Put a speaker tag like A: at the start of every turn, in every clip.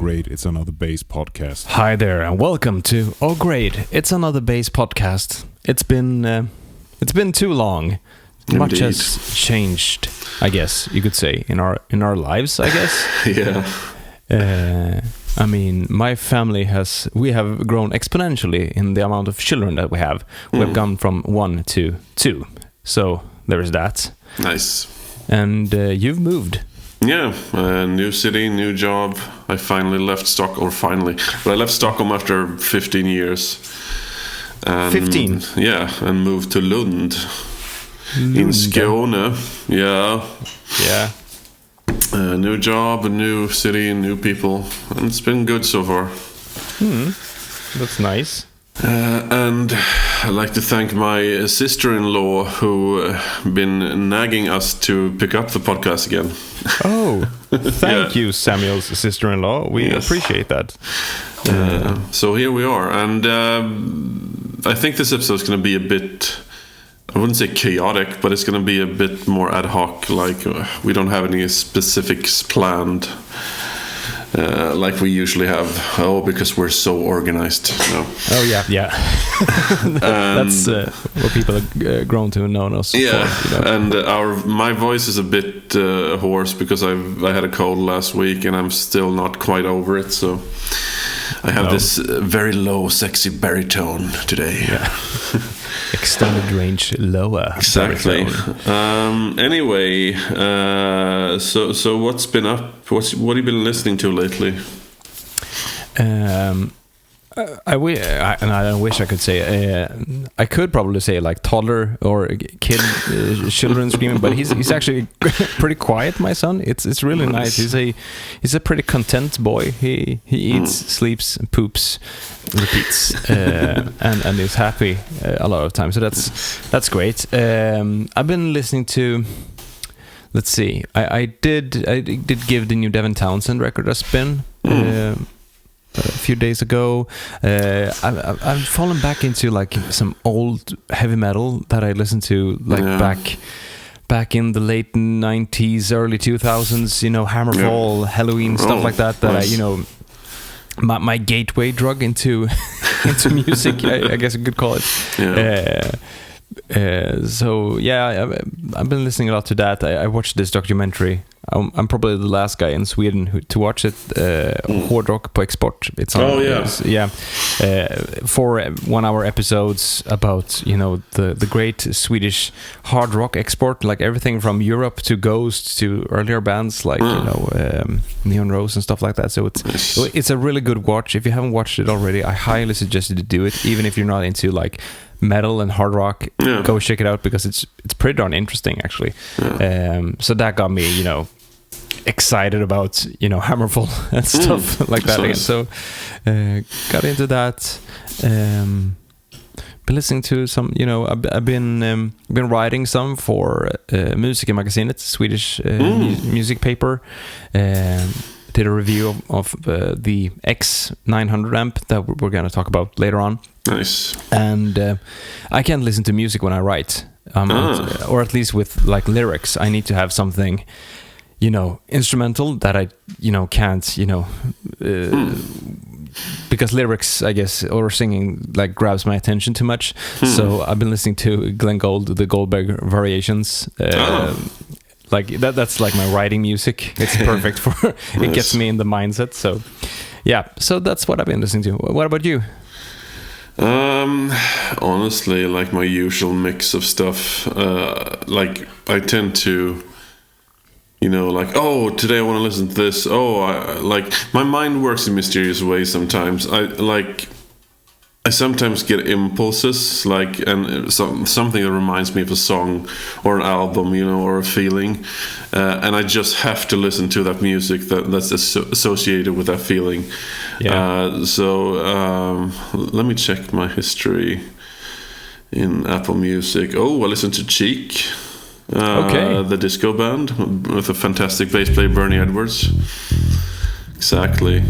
A: great, it's another bass podcast.
B: Hi there, and welcome to Oh Great, It's Another Bass podcast. It's been too long.
C: Indeed.
B: Much has changed, I guess you could say, in our lives. I guess.
C: Yeah.
B: I mean, my family we have grown exponentially in the amount of children that we have. We've gone from 1 to 2. So there is that.
C: Nice.
B: And you've moved.
C: Yeah, new city, new job. I finally left Stockholm. But I left Stockholm after 15 years.
B: 15?
C: Yeah, and moved to Lund. In Skåne. Yeah.
B: Yeah.
C: New job, a new city, new people. And it's been good so far.
B: That's nice.
C: And I'd like to thank my sister-in-law who been nagging us to pick up the podcast again.
B: Oh, thank you, Samuel's sister-in-law. We appreciate that.
C: So here we are. And I think this episode is going to be a bit, I wouldn't say chaotic, but it's going to be a bit more ad hoc. Like we don't have any specifics planned. Like we usually have, because we're so organized. No.
B: Oh yeah. That's what people have grown to know us.
C: Yeah,
B: for, you know.
C: And my voice is a bit hoarse because I had a cold last week and I'm still not quite over it. So I have this very low, sexy baritone today.
B: Yeah. Extended range lower.
C: Exactly. Anyway, so what's been up? What have you been listening to lately?
B: I wish I could say. I could probably say like toddler or kid, children screaming, but he's actually pretty quiet. My son, it's really nice. He's a pretty content boy. He eats, sleeps, poops, repeats, and is happy a lot of times. So that's great. I've been listening to. Let's see. I did give the new Devin Townsend record a spin. A few days ago. I've fallen back into like some old heavy metal that I listened to back in the late 90s, early 2000s, Hammerfall, Halloween, stuff like that
C: nice.
B: My gateway drug into music, I guess you could call it. So I've been listening a lot to that. I watched this documentary. I'm probably the last guy in Sweden to watch it. Hård rock på export. It's on. 4 1-hour episodes about the great Swedish hard rock export, like everything from Europe to Ghost to earlier bands like Neon Rose and stuff like that. So it's a really good watch. If you haven't watched it already, I highly suggest you to do it. Even if you're not into like metal and hard rock, go check it out because it's pretty darn interesting actually. So that got me excited about Hammerfall and stuff like that again. So got into that. Been listening to some. I've been writing some for Musikermagasinet, Swedish music paper. Did a review of the X900 amp that we're going to talk about later on.
C: Nice. And
B: I can't listen to music when I write, or at least with like lyrics. I need to have something, instrumental that I, can't, because lyrics, I guess, or singing like grabs my attention too much. So I've been listening to Glenn Gould, the Goldberg Variations. Like that's like my writing music. It's perfect for it gets me in the mindset. So so that's what I've been listening to. What about you?
C: Honestly, like my usual mix of stuff. Like I tend to like, today I want to listen to this. Like my mind works in mysterious ways sometimes. I sometimes get impulses, and something that reminds me of a song or an album, or a feeling, and I just have to listen to that music that's associated with that feeling. So let me check my history in Apple Music. I listened to Cheek, the disco band with a fantastic bass player Bernie Edwards. Exactly.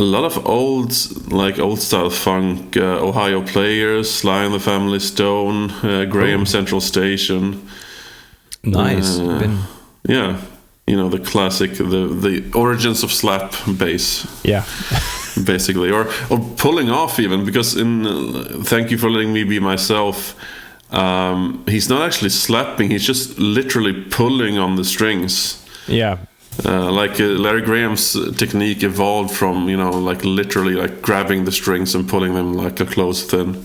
C: A lot of old style funk, Ohio Players, Sly and the Family Stone, Graham Central Station.
B: Nice.
C: you know, the classic, the origins of slap bass.
B: Yeah.
C: Basically, or pulling off even, because in Thank You for Letting Me Be Myself, he's not actually slapping, he's just literally pulling on the strings.
B: Yeah.
C: Larry Graham's technique evolved from, you know, like literally like grabbing the strings and pulling them like a clothes thin,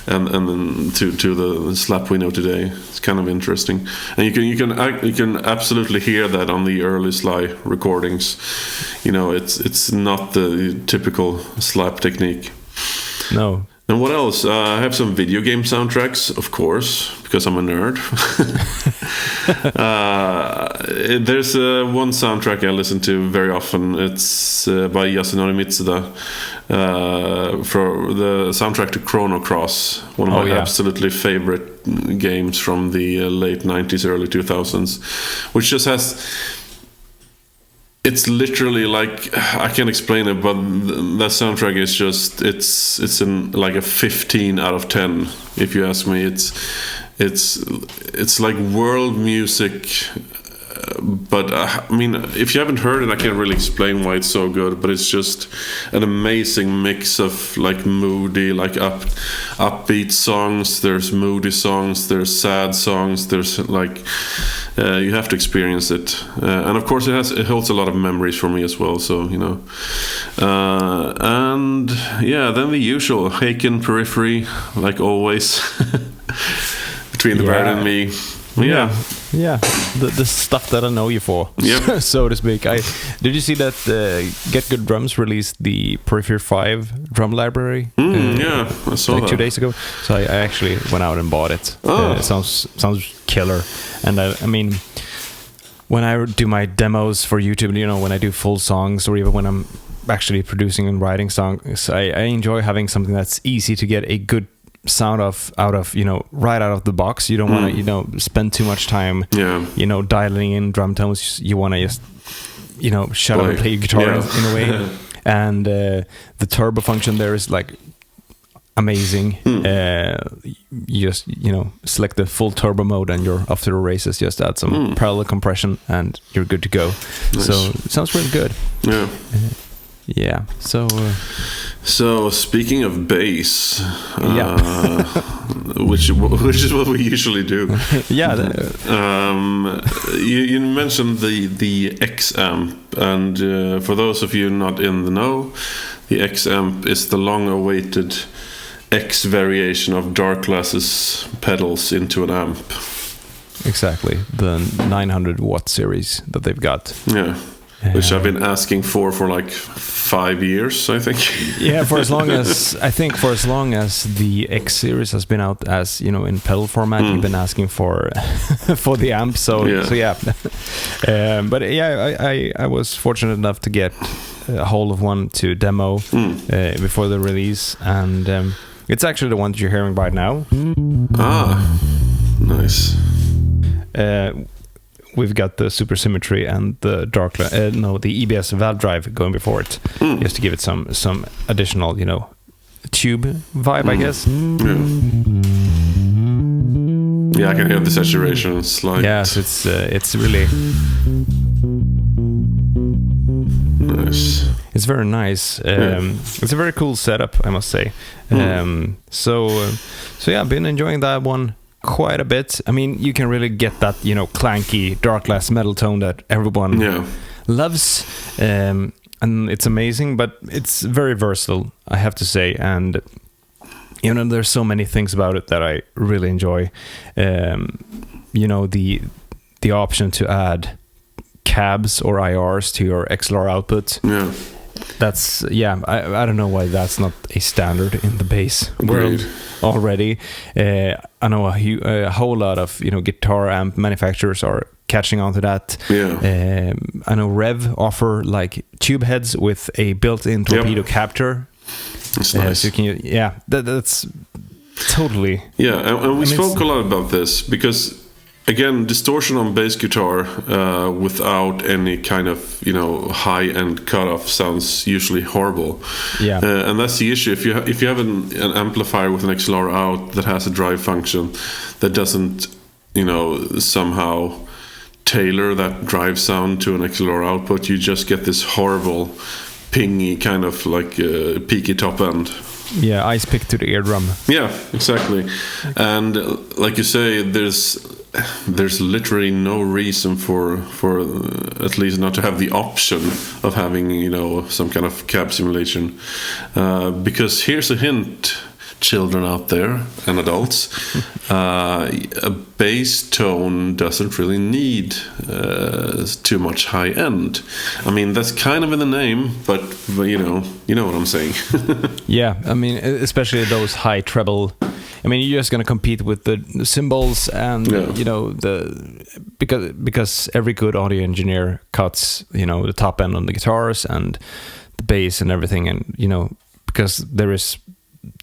C: and then to the slap we know today. It's kind of interesting, and you can absolutely hear that on the early Sly recordings. You know, it's not the typical slap technique.
B: No.
C: And what else? I have some video game soundtracks, of course, because I'm a nerd. There's one soundtrack I listen to very often. It's by Yasunori Mitsuda, for the soundtrack to Chrono Cross, one of my absolutely favorite games from the late 90s, early 2000s, which just has... It's literally like, I can't explain it, but that soundtrack is just it's in like a 15 out of 10, if you ask me. It's like world music, but I mean, if you haven't heard it, I can't really explain why it's so good. But it's just an amazing mix of like moody, like upbeat songs. There's moody songs. There's sad songs. There's like. You have to experience it, and of course it holds a lot of memories for me as well. So you know, and yeah, then the usual Haken Periphery, like always, between the bird and me. Yeah.
B: The stuff that I know you for, so to speak. Did you see that Get Good Drums released the Periphery 5 drum library?
C: Yeah, I saw that
B: 2 days ago. So I actually went out and bought it. It sounds killer. And I mean, when I do my demos for YouTube, you know, when I do full songs, or even when I'm actually producing and writing songs, I enjoy having something that's easy to get a good sound out of, you know, right out of the box. You don't want to, you know, spend too much time, you know, dialing in drum tones. You want to just, you know, shut up and play guitar in a way. And the turbo function there is like amazing. You just, you know, select the full turbo mode and you're off to the races. Just add some parallel compression and you're good to go. Nice. So it sounds really good. Yeah. So speaking of bass, which is what we usually do. You mentioned the X amp, and for those of you not in the know, the X amp is the long-awaited X variation of Darkglass's pedals into an amp. Exactly, the 900 watt series that they've got.
C: Yeah. Which I've been asking for like 5 years, I think.
B: Yeah, for as long as the X series has been out, as you know, in pedal format, you've been asking for the amp. So yeah. But yeah, I was fortunate enough to get a hold of one to demo before the release, and it's actually the one that you're hearing right now.
C: Ah, nice.
B: We've got the supersymmetry and the the EBS valve drive going before it, just to give it some additional, you know, tube vibe, I guess.
C: Yeah, I can hear the saturation. It's like
B: it's really
C: nice.
B: It's very nice. It's a very cool setup, I must say. So yeah, I've been enjoying that one quite a bit. I mean, you can really get that, you know, clanky Darkglass metal tone that everyone loves, and it's amazing. But it's very versatile, I have to say, and you know, there's so many things about it that I really enjoy. You know, the option to add cabs or IRs to your XLR output.
C: Yeah.
B: That's I don't know why that's not a standard in the bass world already. I know a whole lot of, you know, guitar amp manufacturers are catching on to that. I know Rev offer like tube heads with a built-in torpedo captor.
C: That's nice.
B: So you can, that's totally.
C: Yeah, and we spoke a lot about this because, again, distortion on bass guitar without any kind of, you know, high-end cutoff sounds usually horrible. Yeah, and that's the issue. If you have an amplifier with an XLR out that has a drive function that doesn't, you know, somehow tailor that drive sound to an XLR output, you just get this horrible pingy kind of like peaky top end.
B: Yeah, ice pick to the eardrum.
C: Yeah, exactly. And like you say, there's literally no reason for at least not to have the option of having, you know, some kind of cab simulation, because here's a hint, children out there and adults, a bass tone doesn't really need too much high end. I mean, that's kind of in the name, but you know what I'm saying.
B: Yeah, I mean, especially those high treble. I mean, you're just gonna compete with the cymbals and you know because every good audio engineer cuts, you know, the top end on the guitars and the bass and everything, and you know, because there is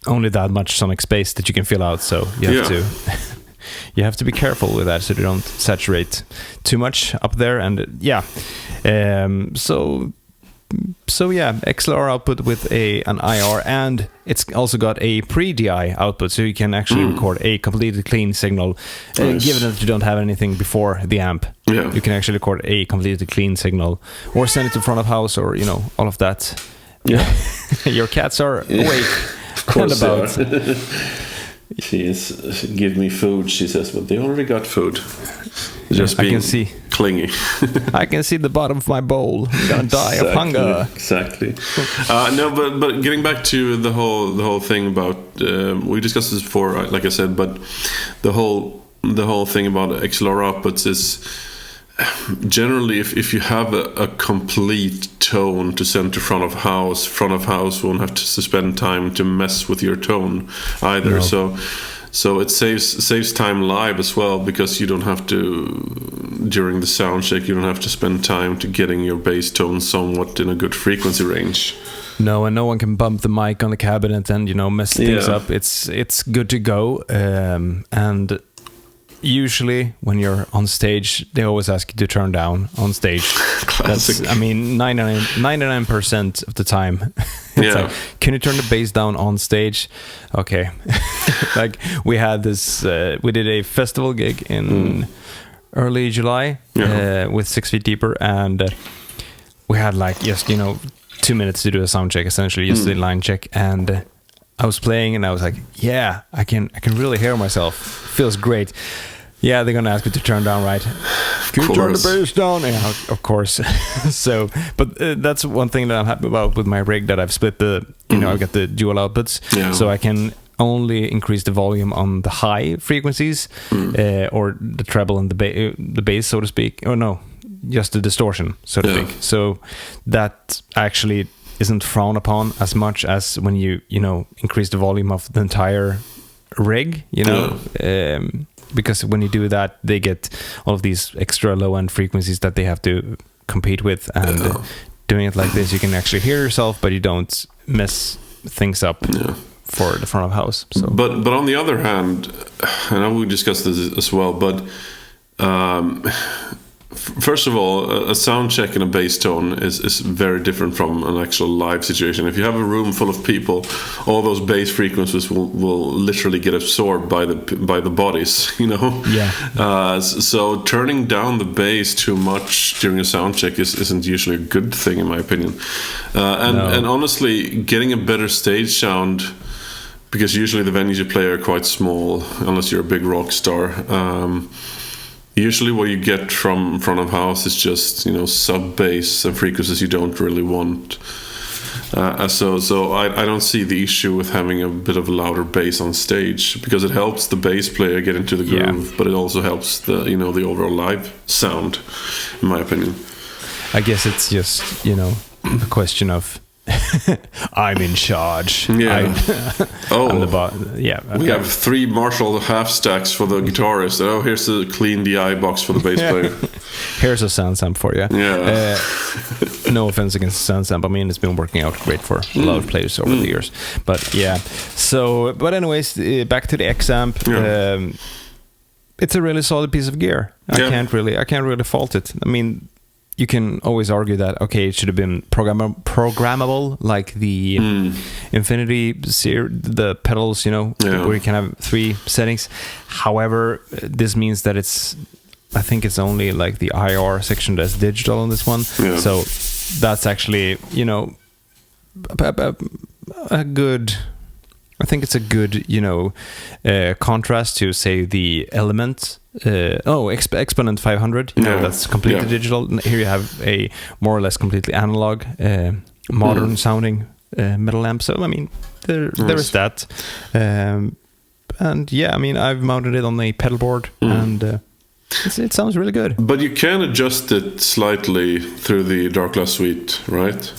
B: only that much sonic space that you can fill out, so you have to be careful with that so you don't saturate too much up there. And so yeah, XLR output with an IR, and it's also got a pre-DI output, so you can actually record a completely clean signal.
C: Nice.
B: Given that you don't have anything before the amp, you can actually record a completely clean signal, or send it to front of house, or you know, all of that.
C: Yeah.
B: Your cats are awake.
C: Of course,
B: about.
C: She give me food, she says, but they already got food. Just being
B: I can see.
C: Clingy.
B: I can see the bottom of my bowl. I'm gonna die of hunger.
C: Exactly. No, but getting back to the whole thing about we discussed this before, like I said, but the whole thing about XLR outputs is generally if you have a complete tone to send to front of house won't have to spend time to mess with your tone either. No. So it saves time live as well, because you don't have to, during the sound check, you don't have to spend time to getting your bass tone somewhat in a good frequency range.
B: No, and no one can bump the mic on the cabinet and, you know, mess things up. It's good to go. And usually when you're on stage, they always ask you to turn down on stage.
C: Classic.
B: That's, I mean, 99% of the time. It's like, can you turn the bass down on stage? Okay. Like we had this, we did a festival gig in early July with 6 Feet Deeper, and we had like just, you know, 2 minutes to do a sound check, essentially just a line check, and I was playing and I was like, yeah, I can really hear myself. Feels great. Yeah, they're gonna ask me to turn down, right? Can you turn the bass down? Yeah, of course. So, but that's one thing that I'm happy about with my rig, that I've split the, you know, I've got the dual outputs, so I can only increase the volume on the high frequencies, or the treble and the bass, so to speak. Or no, just the distortion, so to speak. So that actually isn't frowned upon as much as when you know, increase the volume of the entire rig, you know. Because when you do that, they get all of these extra low-end frequencies that they have to compete with, and doing it like this, you can actually hear yourself, but you don't mess things up for the front of house. So,
C: but on the other hand, and I will discuss this as well, but first of all, a sound check in a bass tone is very different from an actual live situation. If you have a room full of people, all those bass frequencies will literally get absorbed by the bodies, you know. So turning down the bass too much during a sound check isn't usually a good thing, in my opinion. And honestly, getting a better stage sound, because usually the venues you play are quite small, unless you're a big rock star. Usually what you get from front of house is just, you know, sub bass and frequencies you don't really want. So I don't see the issue with having a bit of a louder bass on stage, because it helps the bass player get into the groove, but it also helps the, you know, the overall live sound, in my opinion.
B: I guess it's just, you know, a question of I'm in charge. I'm the boss. We have 3 Marshall half stacks for the guitarist. Oh, here's a clean DI box for the bass player. Here's a sound samp for you. No offense against the sound samp. I mean, it's been working out great for a lot of players over the years. But yeah. So, but anyways, back to the X amp. It's a really solid piece of gear. I can't really fault it. I mean, you can always argue that, okay, it should have been programmable, like the Infinity the pedals, you know, where you can have 3 settings. However, this means that it's I think it's only like the IR section that's digital on this one.
C: Yeah.
B: So that's actually, you know, a good. I think it's a good, you know, contrast to say the Element. Exponent 500. You know, that's completely digital. Here you have a more or less completely analog, modern sounding metal amp. So I mean, there is that. And yeah, I mean, I've mounted it on a pedal board, and it sounds really good.
C: But you can adjust it slightly through the Darkglass suite, right?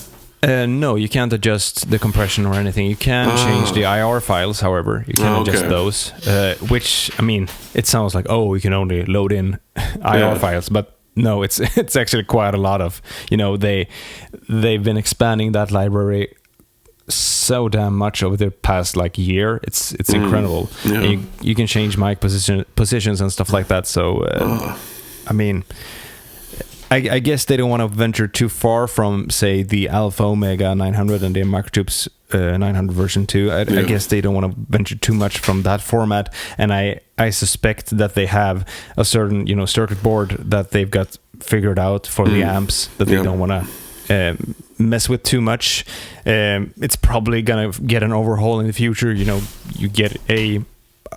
B: No, you can't adjust the compression or anything. You can change the IR files, however. You can adjust those, which, I mean, it sounds like, oh, we can only load in IR files, but no, it's actually quite a lot of, you know, they've been expanding that library so damn much over the past like year. It's incredible. Yeah. You can change mic positions and stuff like that. So I mean, I guess they don't want to venture too far from, say, the Alpha Omega 900 and the Microtubes 900 version 2. I guess they don't want to venture too much from that format, and I suspect that they have a certain, you know, circuit board that they've got figured out for the amps that they don't want to mess with too much. It's probably gonna get an overhaul in the future. You know, you get a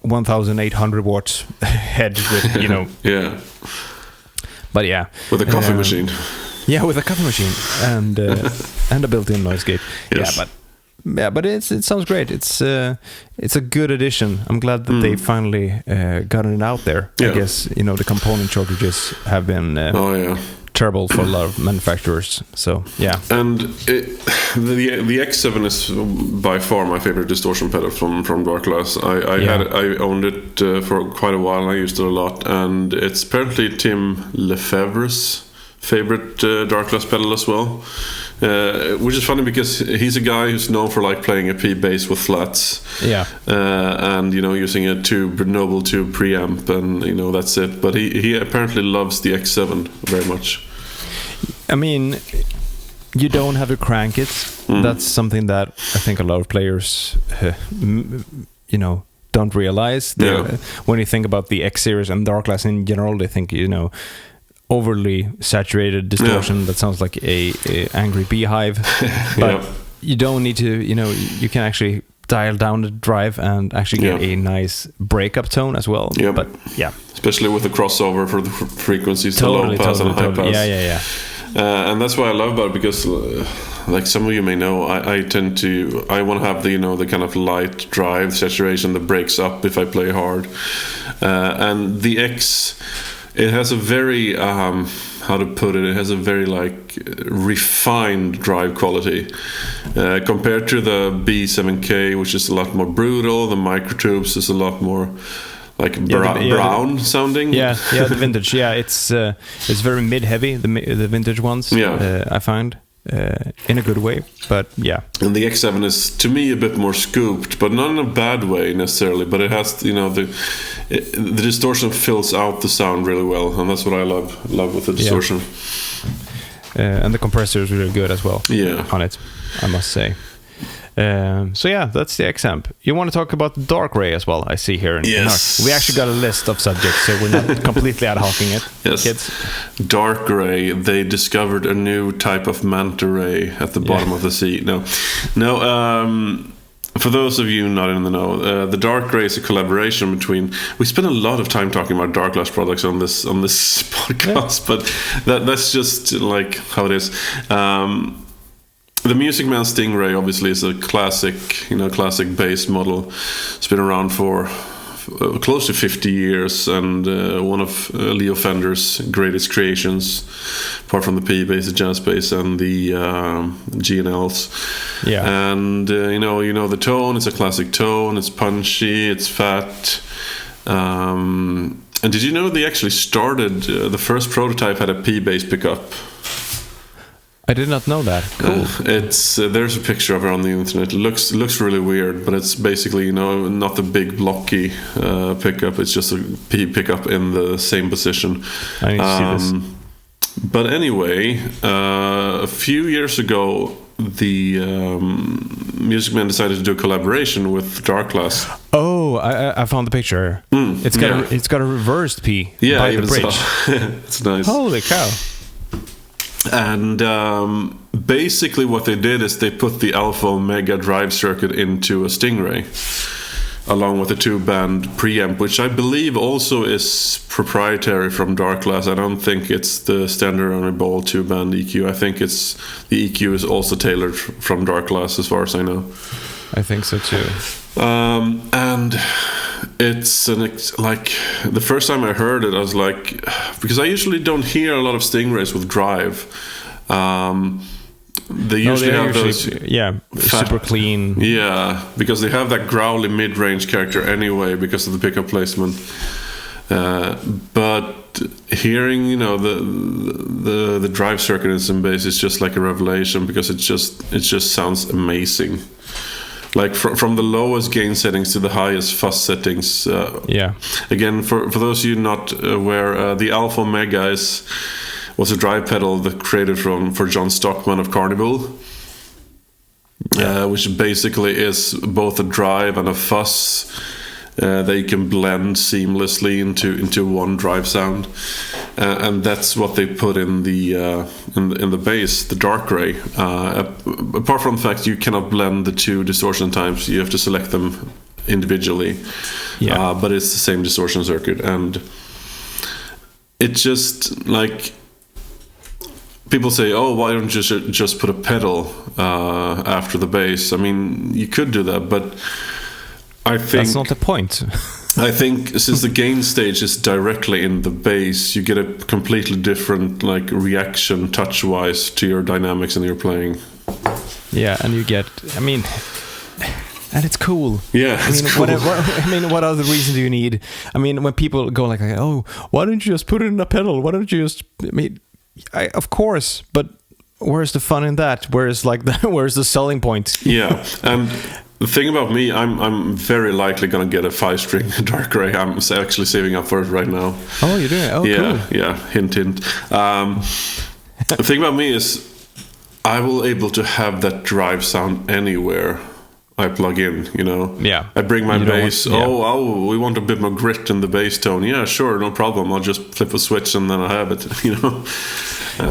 B: 1,800 watt head with, you know.
C: Yeah.
B: But yeah,
C: with a coffee machine.
B: Yeah, with a coffee machine and a built-in noise gate.
C: Yes.
B: But it sounds great. It's a good addition. I'm glad that they finally gotten it out there. I guess, you know, the component shortages have been terrible for a lot of manufacturers. So yeah. And
C: the X7 is by far my favorite distortion pedal from Darkglass. I owned it for quite a while. I used it a lot, and it's apparently Tim Lefebvre's favorite Darkglass pedal as well. Which is funny because he's a guy who's known for like playing a P bass with flats, and you know, using a Noble tube preamp, and you know, that's it. But he apparently loves the X7 very much.
B: I mean, you don't have to crank it. That's something that I think a lot of players, you know, don't realize. When you think about the X series and Darkglass in general, they think, you know, overly saturated distortion that sounds like a angry beehive. But you don't need to, you know, you can actually dial down the drive and actually get a nice breakup tone as well. But
C: especially with the crossover for the frequencies, the low pass and high pass. And that's what I love about it, because like some of you may know, I want to have the, you know, the kind of light drive saturation that breaks up if I play hard, and the X, it has a very how to put it has a very like refined drive quality compared to the B7K, which is a lot more brutal. The Microtubes is a lot more like brown sounding.
B: The vintage. It's very mid heavy, the vintage ones. I find in a good way, but
C: and the X7 is to me a bit more scooped, but not in a bad way necessarily, but it has, you know, the distortion fills out the sound really well, and that's what I love with the distortion.
B: And the compressor is really good as well on it, I must say. So that's the X-Amp. You want to talk about the DarkRay as well, I see here.
C: Yes.
B: We actually got a list of subjects, so we're not completely ad-hocing it.
C: Yes.
B: Kids.
C: DarkRay, they discovered a new type of manta ray at the bottom of the sea. No. For those of you not in the know, the DarkRay is a collaboration between. We spend a lot of time talking about Darkglass products on this podcast, but that's just like how it is. The Music Man Stingray obviously is a classic bass model. It's been around for close to 50 years, and one of Leo Fender's greatest creations, apart from the P bass, the jazz bass, and the G&Ls. And you know the tone. It's a classic tone. It's punchy. It's fat. And did you know they actually started? The first prototype had a P bass pickup.
B: I did not know that. Cool.
C: There's a picture of it on the internet. It looks really weird, but it's basically, you know, not the big blocky pickup. It's just a P pickup in the same position.
B: I need to see this.
C: But anyway, a few years ago, the Music Man decided to do a collaboration with Darkglass.
B: Oh, Oh, I found the picture. It's got a reversed P by the bridge.
C: So. It's nice.
B: Holy cow!
C: And basically, what they did is they put the Alpha Omega drive circuit into a Stingray, along with a 2-band preamp, which I believe also is proprietary from Darkglass. I don't think it's the standard on a ball 2-band EQ. I think it's the EQ is also tailored from Darkglass, as far as I know.
B: I think so too.
C: And it's like the first time I heard it, I was like, because I usually don't hear a lot of Stingrays with drive. They usually have those
B: super clean.
C: Yeah, because they have that growly mid-range character anyway because of the pickup placement. But hearing, the drive circuit in some bass is just like a revelation, because it just sounds amazing. Like from the lowest gain settings to the highest fuzz settings. Again, for those of you not aware, the Alpha Omega was a drive pedal that created for John Stockman of Carnival, which basically is both a drive and a fuzz that you can blend seamlessly into one drive sound, and that's what they put in the bass, the DarkRay. Apart from the fact you cannot blend the two distortion times, you have to select them individually. But it's the same distortion circuit, and it just like. People say, "Oh, why don't you just put a pedal after the bass?" I mean, you could do that, but I think
B: that's not the point.
C: I think since the gain stage is directly in the bass, you get a completely different reaction touch-wise to your dynamics and your playing.
B: Yeah, and you get, and it's cool.
C: Yeah, it's cool.
B: What other reason do you need? I mean, when people go like, "Oh, why don't you just put it in a pedal? Why don't you just?" Of course, but where's the fun in that? Where's the selling point?
C: Yeah, and the thing about me, I'm very likely gonna get a 5-string DarkRay. I'm actually saving up for it right now.
B: Oh, you're doing it? Oh,
C: yeah,
B: cool.
C: Yeah. Hint, hint. The thing about me is, I will able to have that drive sound anywhere I plug in,
B: Yeah.
C: I bring my bass. Oh, we want a bit more grit in the bass tone. Yeah, sure, no problem. I'll just flip a switch and then I have it,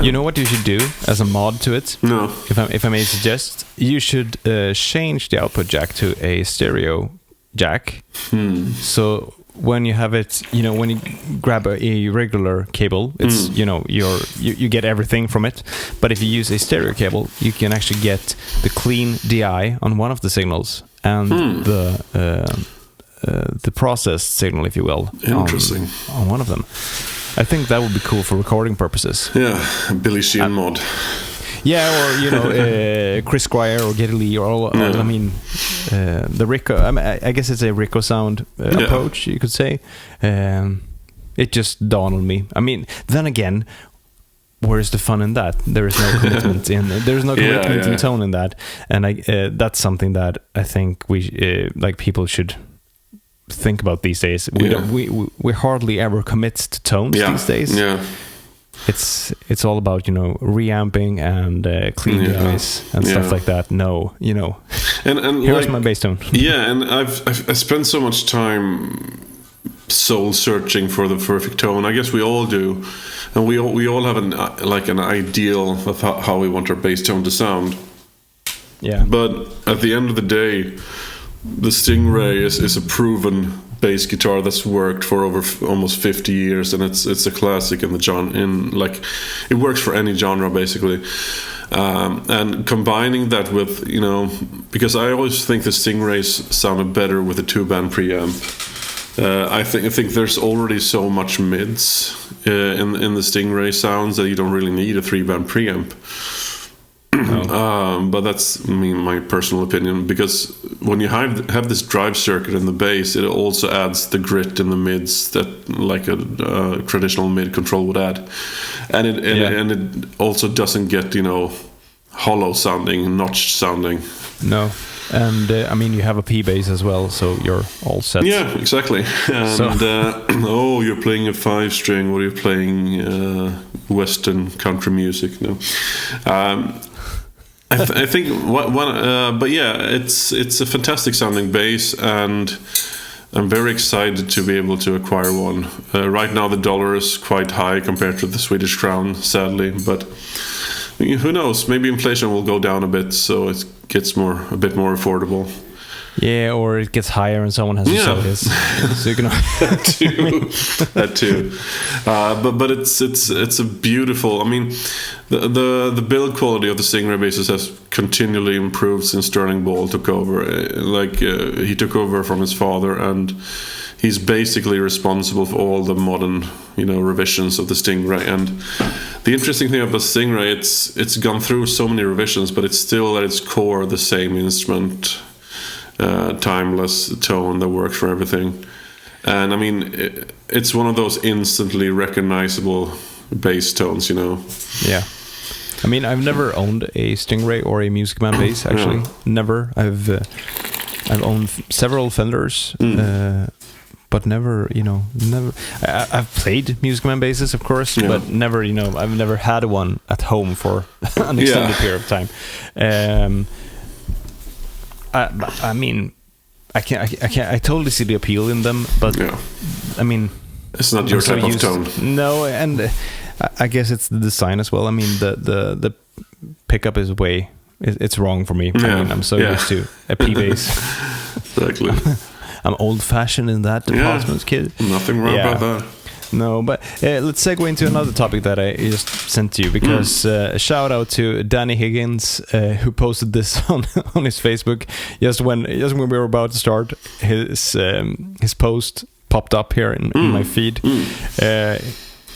B: You know what you should do as a mod to it?
C: No.
B: If I may suggest, you should change the output jack to a stereo jack. So when you have it, when you grab a regular cable, it's you get everything from it. But if you use a stereo cable, you can actually get the clean DI on one of the signals and the processed signal, if you will,
C: interesting,
B: on one of them. I think that would be cool for recording purposes.
C: Yeah, Billy Sheehan mod.
B: Yeah, or Chris Squire or Geddy Lee or all. I mean, the Rico. I guess it's a Rico sound approach, you could say. It just dawned on me. I mean, then again, where's the fun in that? There is no commitment in. There's no commitment in tone in that, and that's something that I think people should think about these days. We hardly ever commit to tones these days.
C: Yeah.
B: It's all about reamping and clean DIs and stuff like that. No,
C: and
B: here's my bass tone.
C: Yeah, and I spent so much time soul searching for the perfect tone. I guess we all do, and we all have an ideal of how we want our bass tone to sound.
B: Yeah.
C: But at the end of the day, the Stingray is a proven bass guitar that's worked for over almost 50 years, and it's a classic in the genre. It works for any genre basically. And combining that with because I always think the Stingrays sounded better with a 2-band preamp. I think there's already so much mids in the Stingray sounds that you don't really need a 3-band preamp.
B: No.
C: But that's my personal opinion, because when you have this drive circuit in the bass, it also adds the grit in the mids that a traditional mid control would add, and it also doesn't get hollow sounding, notched sounding.
B: No. And you have a P bass as well, so you're all set.
C: Yeah, exactly. And you're playing a 5-string. What are you playing? Western country music? No. I think but yeah, it's a fantastic sounding bass, and I'm very excited to be able to acquire one. Right now the dollar is quite high compared to the Swedish crown, sadly, but who knows? Maybe inflation will go down a bit, so it gets a bit more affordable.
B: Yeah, or it gets higher and someone has to sell his. So you can
C: that too. But it's a beautiful. I mean, the build quality of the Stingray bases has continually improved since Sterling Ball took over. He took over from his father, and he's basically responsible for all the modern, revisions of the Stingray. And the interesting thing about Stingray, it's gone through so many revisions, but it's still at its core the same instrument. Timeless tone that works for everything, and I mean it's one of those instantly recognizable bass tones,
B: Yeah, I mean I've never owned a Stingray or a Music Man bass, actually. Never. I've owned several Fenders, but never. I've played Music Man basses, of course, but never. I've never had one at home for an extended period of time. I mean, I totally see the appeal in them, but I mean,
C: it's not your type of tone.
B: No, and I guess it's the design as well. I mean, the pickup is it's wrong for me. I mean, I'm so used to a P bass.
C: Exactly.
B: I'm old-fashioned in that department, kid.
C: Nothing wrong about that.
B: No, but let's segue into another topic that I just sent to you, because a shout out to Danny Higgins, who posted this on his Facebook just when we were about to start. His post popped up here in my feed.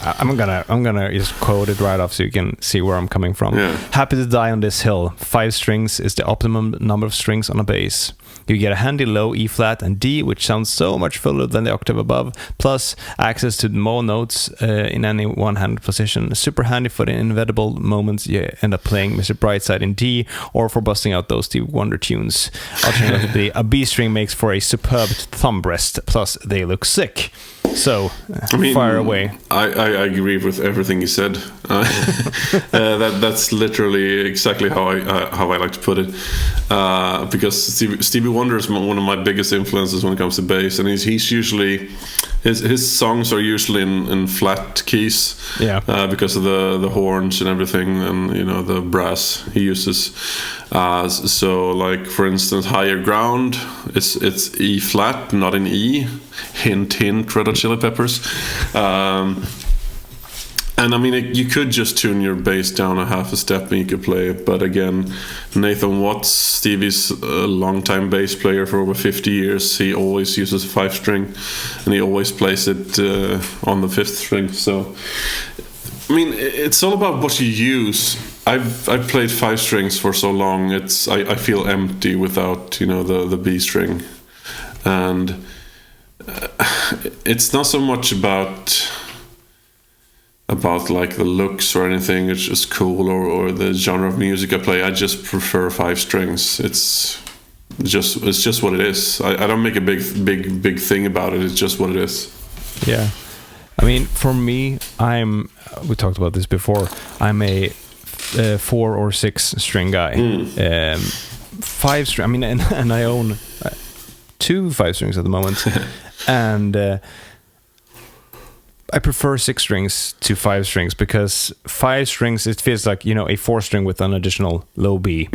B: I'm gonna just quote it right off so you can see where I'm coming from. Happy to die on this hill. 5 strings is the optimum number of strings on a bass. You get a handy low E flat and D, which sounds so much fuller than the octave above, plus access to more notes in any one-handed position. Super handy for the inevitable moments you end up playing Mr. Brightside in D, or for busting out those Stevie Wonder tunes. Alternatively, a B string makes for a superb thumb rest, plus they look sick. So, fire away.
C: I agree with everything you said. That's literally exactly how I like to put it. Because Stevie Wonder is one of my biggest influences when it comes to bass, and he's usually his songs are usually in flat keys. Because of the horns and everything, and the brass he uses. So, like for instance, Higher Ground, it's E flat, not in E. Hint, hint, Red Hot Chili Peppers. And I mean, you could just tune your bass down a half a step and you could play it. But again, Nathan Watts, Stevie's a longtime bass player for over 50 years. He always uses a 5-string, and he always plays it on the 5th string. So, I mean, it's all about what you use. I've played 5 strings for so long. I feel empty without the B string, and it's not so much about like the looks or anything. It's just cool, or the genre of music I play. I just prefer 5 strings. It's just what it is. I don't make a big thing about it. It's just what it is.
B: Yeah, I mean, for me, we talked about this before. I'm a 4 or 6 string guy. 5 string. I mean, and I own 2 5 strings at the moment, and I prefer 6 strings to 5 strings, because 5 strings, it feels like a 4 string with an additional low B,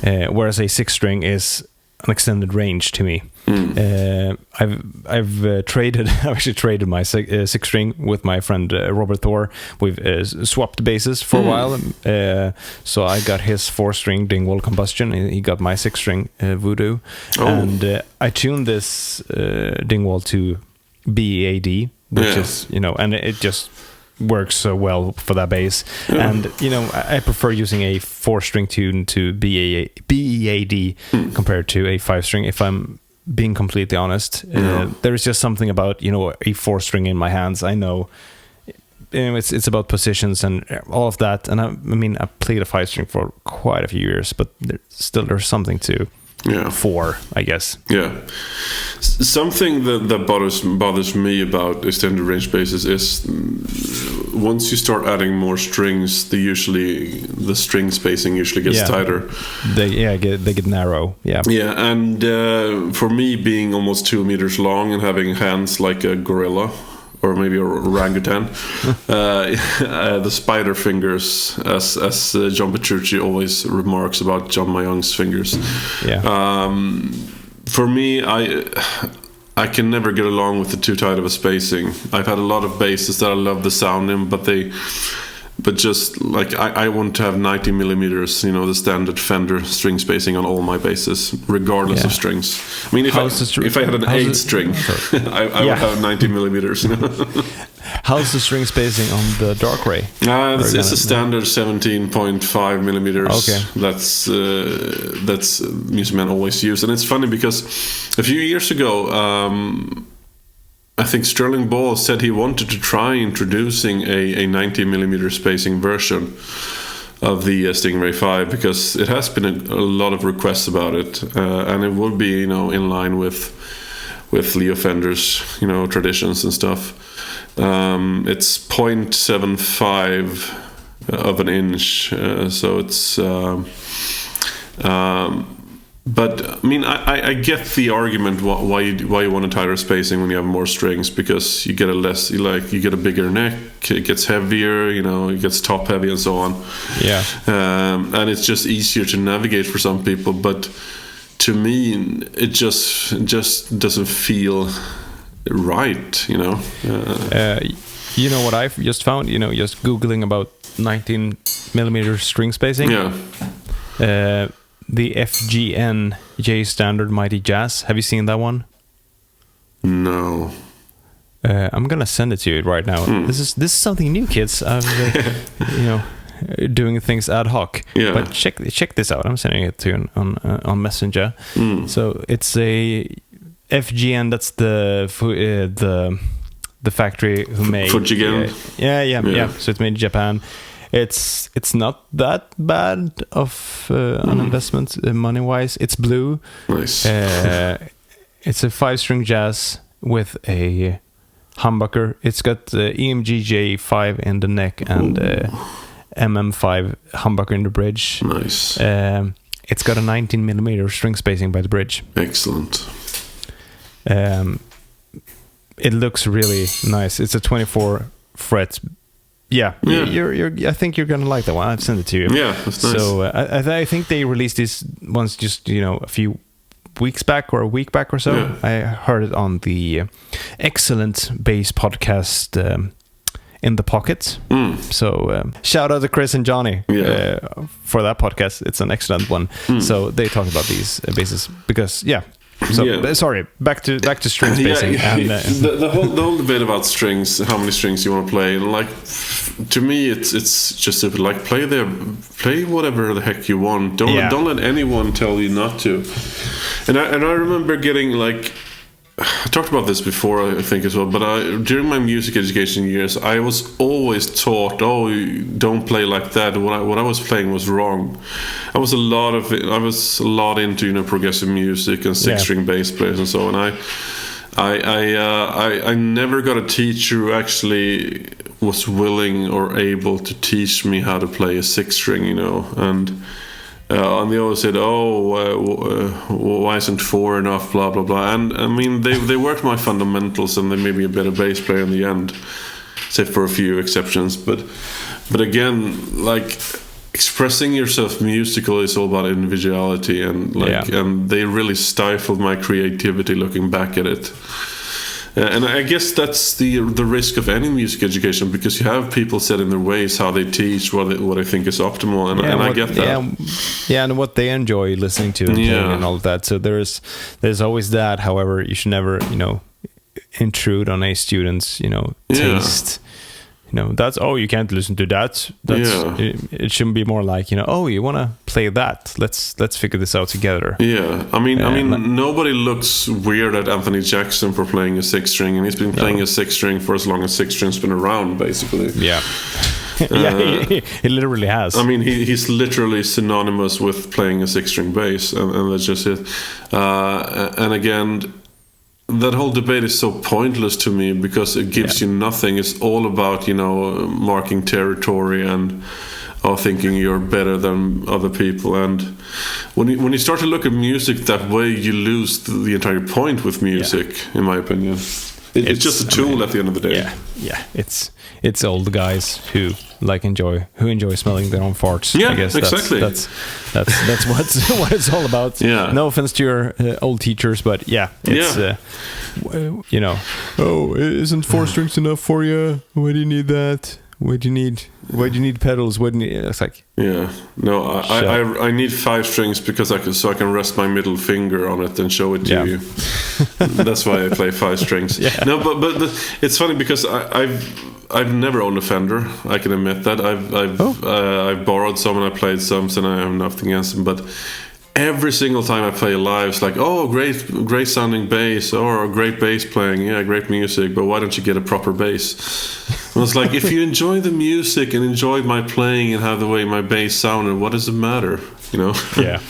B: whereas a 6 string is an extended range to me. I've actually traded my 6 string with my friend Robert Thor. We've swapped basses for a while. So I got his 4 string Dingwall Combustion, and he got my 6 string Voodoo. And I tuned this Dingwall to BAD, which is and it just works so well for that bass. And I prefer using a 4 string tune to BEAD compared to a 5 string, if I'm being completely honest. There is just something about a 4 string in my hands. I know it's about positions and all of that, and I mean I played a 5 string for quite a few years, but there's something to 4, I guess. Something
C: that bothers me about extended range basses is once you start adding more strings, the string spacing usually gets tighter.
B: They get narrow. Yeah.
C: Yeah, and for me, being almost 2 meters long and having hands like a gorilla or maybe a orangutan, the spider fingers, as John Petrucci always remarks about John Mayung's fingers.
B: Yeah.
C: For me, I can never get along with the too tight of a spacing. I've had a lot of basses that I love the sound in, but just like I want to have 90 millimeters, the standard Fender string spacing on all my basses, regardless of strings. I mean, if I had an 8 string, I would have 90 millimeters.
B: How's the string spacing on the DarkRay?
C: It's a standard 17.5 millimeters.
B: Okay.
C: That's Music Man always use, and it's funny because a few years ago, I think Sterling Ball said he wanted to try introducing a 90 millimeter spacing version of the Stingray 5 because it has been a lot of requests about it, and it would be in line with Leo Fender's traditions and stuff. It's 0.75 of an inch, so it's. But I mean, I get the argument why you want a tighter spacing when you have more strings, because you get you get a bigger neck, it gets heavier, it gets top heavy and so on.
B: Yeah.
C: And it's just easier to navigate for some people, but to me, it just doesn't feel right. You
B: know what I've just found? Just Googling about 19 millimeter string spacing.
C: Yeah.
B: The FGN J Standard Mighty Jazz. Have you seen that one?
C: No.
B: I'm gonna send it to you right now. This is something new, kids. I've doing things ad hoc. Yeah. But check this out. I'm sending it to you on Messenger. So it's a FGN. That's the factory who made
C: Fujigen.
B: Yeah. So it's made in Japan. It's not that bad of an investment money wise. It's blue.
C: Nice.
B: It's a 5-string jazz with a humbucker. It's got EMG J5 in the neck and MM5 humbucker in the bridge.
C: Nice.
B: It's got a 19 millimeter string spacing by the bridge.
C: Excellent.
B: It looks really nice. It's a 24 fret. Yeah. I think you're gonna like that one. I've sent it to you.
C: Yeah, that's nice.
B: So I think they released this once, just a few weeks back or a week back or so.
C: Yeah.
B: I heard it on the excellent bass podcast In the Pocket. So shout out to Chris and Johnny for that podcast. It's an excellent one. So they talk about these basses because So sorry, back to string spacing. And
C: the whole debate about strings, how many strings you want to play, and like to me, it's just stupid. Like play whatever the heck you want. Don't let anyone tell you not to. And I remember getting like. I talked about this before, I think, as well, but during my music education years, I was always taught, don't play like that. What I was playing was wrong. I was a lot into progressive music and 6-string bass players and so on. I never got a teacher who actually was willing or able to teach me how to play a 6-string, and they always said, why isn't 4 enough, blah, blah, blah. And I mean, they worked my fundamentals and they made me a better bass player in the end, except for a few exceptions. But again, like, expressing yourself musically is all about individuality, and and they really stifled my creativity looking back at it. And I guess that's the risk of any music education, because you have people set in their ways how they teach, what I think is optimal, and I get that.
B: And what they enjoy listening to and all of that. So there's always that. However, you should never intrude on a student's taste. That's you can't listen to that. It shouldn't be more like you want to play that. Let's figure this out together.
C: Yeah, I mean, nobody looks weird at Anthony Jackson for playing a 6-string, and he's been playing a 6-string for as long as 6-string's been around, basically.
B: Yeah. He literally has.
C: I mean, he's literally synonymous with playing a 6-string bass, and that's just it. And again, that whole debate is so pointless to me because it gives you nothing. It's all about, marking territory and thinking you're better than other people. And when you start to look at music that way, you lose the entire point with music, in my opinion. It's just a tool at the end of the day.
B: Yeah. It's old guys who enjoy smelling their own farts.
C: Yeah,
B: I guess
C: exactly.
B: That's what it's all about.
C: Yeah.
B: No offense to your old teachers, but it's isn't 4 strings enough for you? Why do you need that? Why do you need pedals? It's like,
C: no, I need 5 strings because I can rest my middle finger on it and show it to you. That's why I play 5 strings. No, but it's funny because I've never owned a Fender. I can admit that. I've borrowed some and I played some, and I have nothing against them. But every single time I play live, it's like, great sounding bass, or great bass playing, great music, but why don't you get a proper bass? And it's like, if you enjoy the music and enjoy my playing and have the way my bass sounded, what does it matter?
B: Yeah.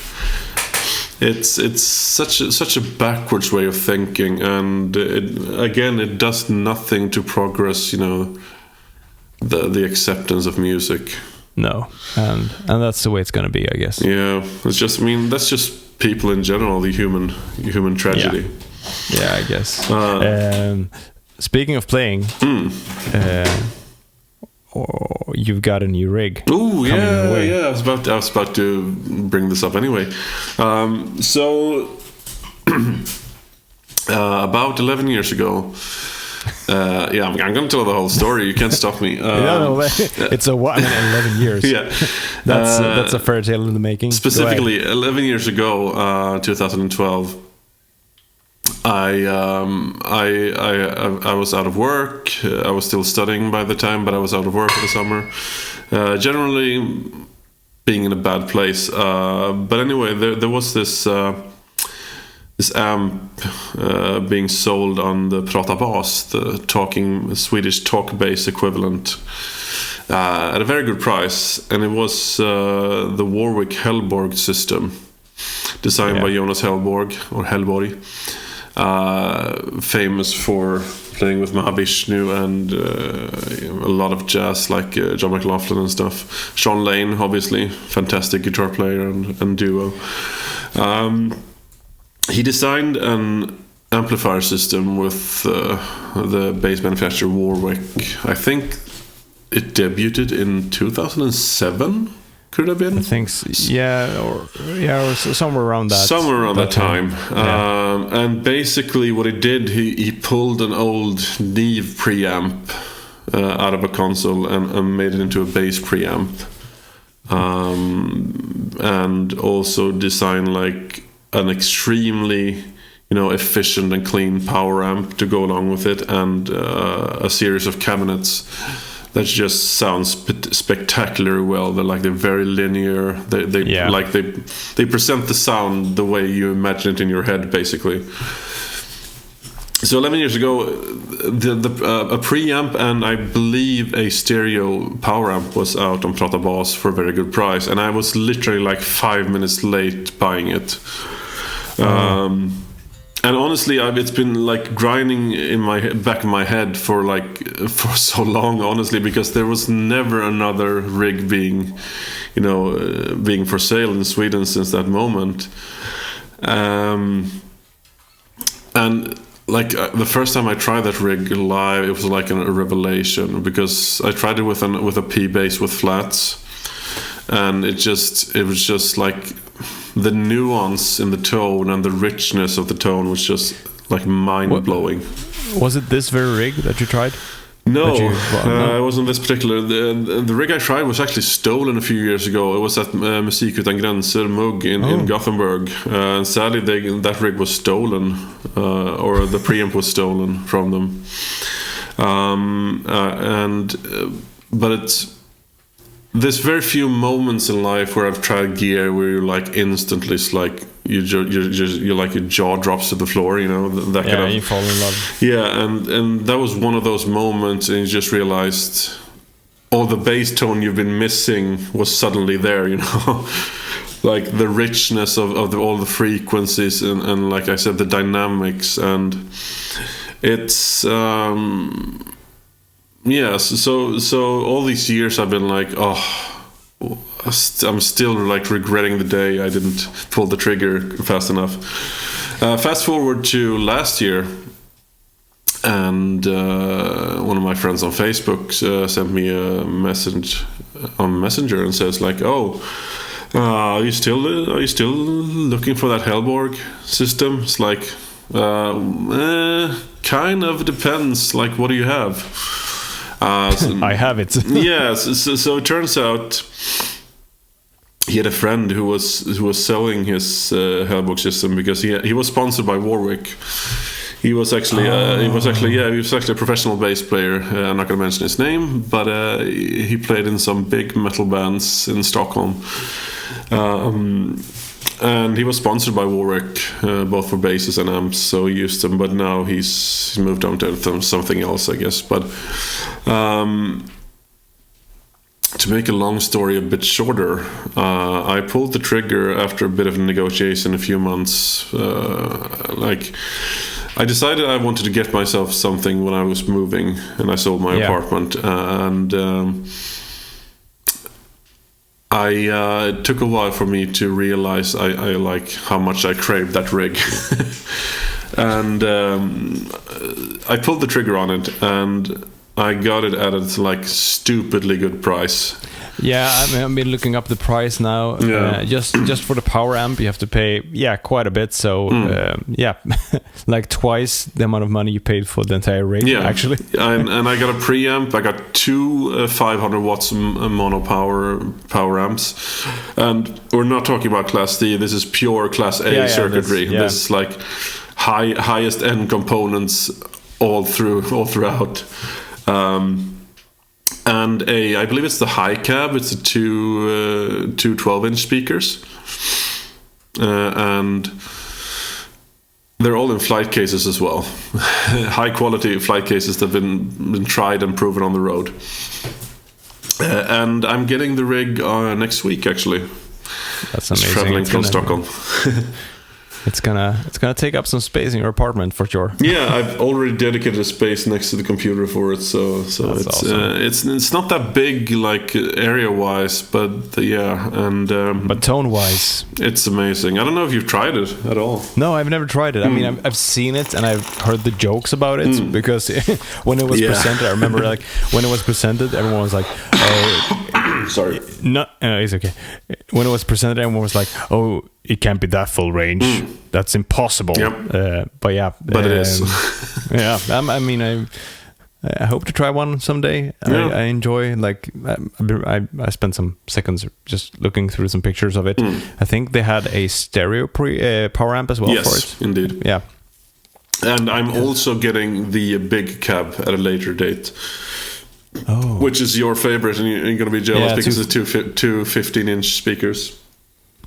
C: It's such a backwards way of thinking, and it does nothing to progress, the acceptance of music.
B: No, and that's the way it's going to be, I guess.
C: Yeah, that's just people in general, the human tragedy.
B: Yeah, I guess. Speaking of playing, you've got a new rig.
C: Oh yeah. I was about to bring this up anyway. So about 11 years ago. I'm going to tell the whole story. You can't stop me.
B: No, it's 11 years.
C: Yeah,
B: that's a fairy tale in the making.
C: Specifically, 11 years ago, 2012. I was out of work. I was still studying by the time, but I was out of work for the summer. Generally, being in a bad place. But anyway, there was this amp being sold on the Prata Bas, the Swedish talk bass equivalent, at a very good price, and it was the Warwick Hellborg system, designed by Jonas Hellborg, famous for playing with Mahavishnu and a lot of jazz, like John McLaughlin and stuff. Sean Lane, obviously, fantastic guitar player and duo. He designed an amplifier system with the bass manufacturer Warwick. I think it debuted in 2007. Could have been.
B: I think or somewhere around that.
C: Somewhere around that time. And basically, what he did, he pulled an old Neve preamp out of a console and made it into a bass preamp, and also designed like an extremely efficient and clean power amp to go along with it, and a series of cabinets that just sounds spectacularly well. They're very linear. They present the sound the way you imagine it in your head, basically. So 11 years ago, a preamp and I believe a stereo power amp was out on Prata Bas for a very good price, and I was literally like 5 minutes late buying it. And honestly, it's been like grinding in my back of my head for so long, honestly, because there was never another rig being for sale in Sweden since that moment. And like the first time I tried that rig live, it was like a revelation, because I tried it with a P bass with flats, and it was just like the nuance in the tone and the richness of the tone was just like mind-blowing.
B: Was it this very rig that you tried?
C: No, it wasn't this particular. The rig I tried was actually stolen a few years ago. It was at Musik Utan Gränser Mugg in Gothenburg. And sadly, that rig was stolen, or the preamp was stolen from them. But there's very few moments in life where I've tried gear where you're like instantly, it's like you're like your jaw drops to the floor, that kind of.
B: You fall in love.
C: Yeah, and that was one of those moments, and you just realized all the bass tone you've been missing was suddenly there, like the richness of all the frequencies and like I said, the dynamics, and it's so all these years I've been like, I'm still like regretting the day I didn't pull the trigger fast enough. Fast forward to last year, and one of my friends on Facebook sent me a message on Messenger and says like, are you still looking for that Hellborg system? It's like, kind of depends. Like, what do you have?
B: I have it.
C: So it turns out he had a friend who was selling his Hellborg system because he was sponsored by Warwick. He was actually a professional bass player. I'm not going to mention his name, but he played in some big metal bands in Stockholm. And he was sponsored by Warwick, both for basses and amps, so he used them. But now he's moved on to something else, I guess. But to make a long story a bit shorter, I pulled the trigger after a bit of negotiation, a few months. I decided I wanted to get myself something when I was moving, and I sold my apartment. It took a while for me to realize I like how much I craved that rig. And I pulled the trigger on it, and I got it at a like stupidly good price.
B: Yeah, I've been looking up the price now. Just for the power amp, you have to pay quite a bit. So like twice the amount of money you paid for the entire rig. Yeah, actually.
C: and I got a preamp. I got two 500 watts mono power amps, and we're not talking about Class D. This is pure Class A circuitry. This is like highest end components all throughout. And I believe it's the high cab. It's two 12-inch speakers, and they're all in flight cases as well. High quality flight cases that have been tried and proven on the road. And I'm getting the rig next week, actually.
B: That's amazing.
C: It's traveling from Stockholm.
B: It's gonna take up some space in your apartment for sure.
C: Yeah, I've already dedicated a space next to the computer for it, so it's awesome. It's not that big like area wise, but but
B: tone wise,
C: it's amazing. I don't know if you've tried it at all.
B: No, I've never tried it. I mean, I've seen it and I've heard the jokes about it because when it was presented, I remember like when it was presented, everyone was like, "Oh,
C: sorry,
B: no, it's okay." When it was presented, everyone was like, "Oh, it can't be that full range. That's impossible."
C: Yep.
B: But it is. I mean, I hope to try one someday. I enjoy like I spent some seconds just looking through some pictures of it. I think they had a stereo power amp as well for it.
C: Yes, indeed.
B: Yeah.
C: And I'm also getting the big cab at a later date.
B: Oh.
C: Which is your favorite, and you're going to be jealous because it's two 15-inch speakers.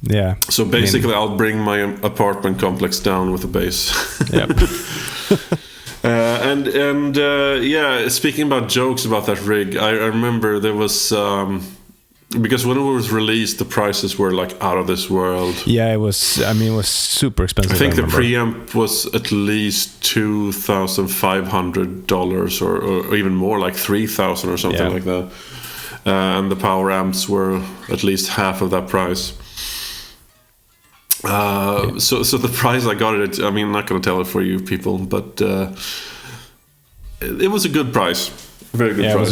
B: Yeah.
C: So basically, I'll bring my apartment complex down with a bass.
B: Yep.
C: Speaking about jokes about that rig, I remember there was because when it was released, the prices were like out of this world.
B: Yeah, it was. I mean, it was super expensive.
C: I think the preamp was at least $2,500 or even more, like $3,000 or something like that. And the power amps were at least half of that price. So the price I got it, I mean, I'm not going to tell it for you people, but it was a good price. Very good price.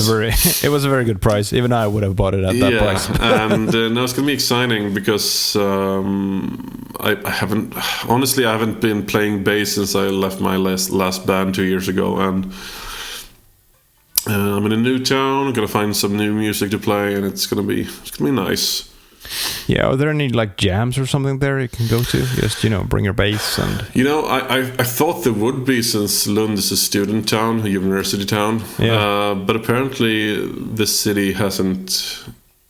B: It was a very good price. Even I would have bought it at that price.
C: And now it's going to be exciting because I haven't been playing bass since I left my last band 2 years ago, and I'm in a new town. I'm going to find some new music to play, and it's going to be nice.
B: Yeah, are there any like jams or something there you can go to? Just bring your bass and.
C: I thought there would be, since Lund is a student town, a university town. Yeah. But apparently the city hasn't,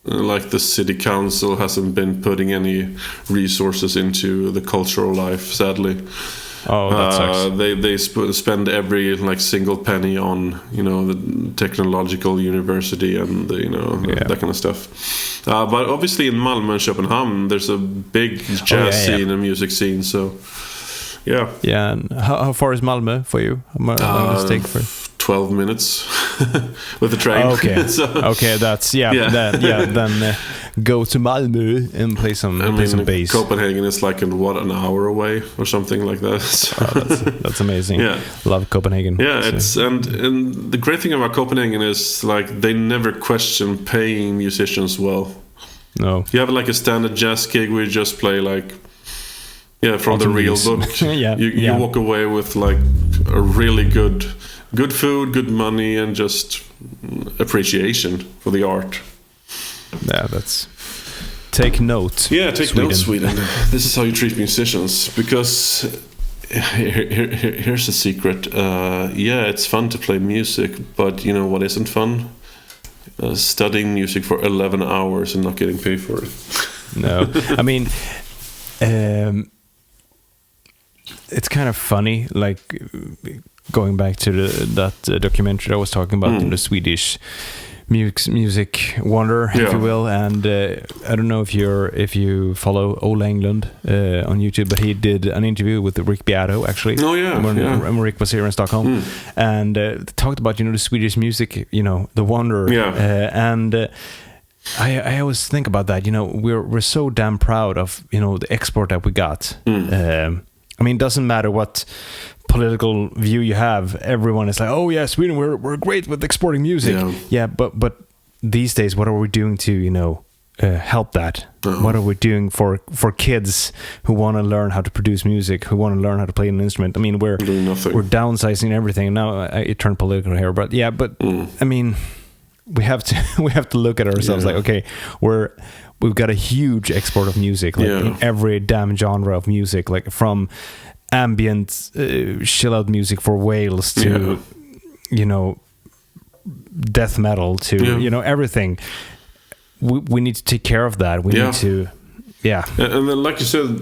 C: like the city council hasn't been putting any resources into the cultural life, sadly.
B: Oh, that sucks.
C: They spend every like single penny on the technological university and that kind of stuff. But obviously in Malmö and Köpenhamn, there's a big jazz scene and music scene. So yeah.
B: Yeah. And how far is Malmö for you? How long does it take for?
C: 12 minutes with the train.
B: Okay.
C: So,
B: okay, that's then go to Malmö and play some bass.
C: Copenhagen is like an hour away or something like that. So.
B: That's amazing.
C: Yeah,
B: love Copenhagen.
C: Yeah, it's and the great thing about Copenhagen is like they never question paying musicians well.
B: No,
C: you have like a standard jazz gig where you just play like. Yeah, from the real book. You walk away with like a really good food, good money, and just appreciation for the art.
B: Yeah, that's take note.
C: Yeah, take note, Sweden. This is how you treat musicians. Because here's a secret. It's fun to play music, but you know what isn't fun? Studying music for 11 hours and not getting paid for it.
B: No, I mean. It's kind of funny, like going back to that documentary I was talking about, the Swedish music wonder, if you will. And I don't know if you follow Ola Englund on YouTube, but he did an interview with Rick Beato actually.
C: Oh yeah,
B: when Rick was here in Stockholm, and talked about the Swedish music, the wonder. And. I always think about that. We're so damn proud of the export that we got. I mean, it doesn't matter what political view you have. Everyone is like, "Oh yeah, Sweden, we're great with exporting music." Yeah, but these days, what are we doing to help that? What are we doing for kids who want to learn how to produce music, who want to learn how to play an instrument? I mean, we're downsizing everything. Now it turned political here, but I mean. We have to look at ourselves like, okay, we've got a huge export of music, like in every damn genre of music, like from ambient chill out music for whales to death metal to everything. We need to take care of that. We need to
C: and then like you said,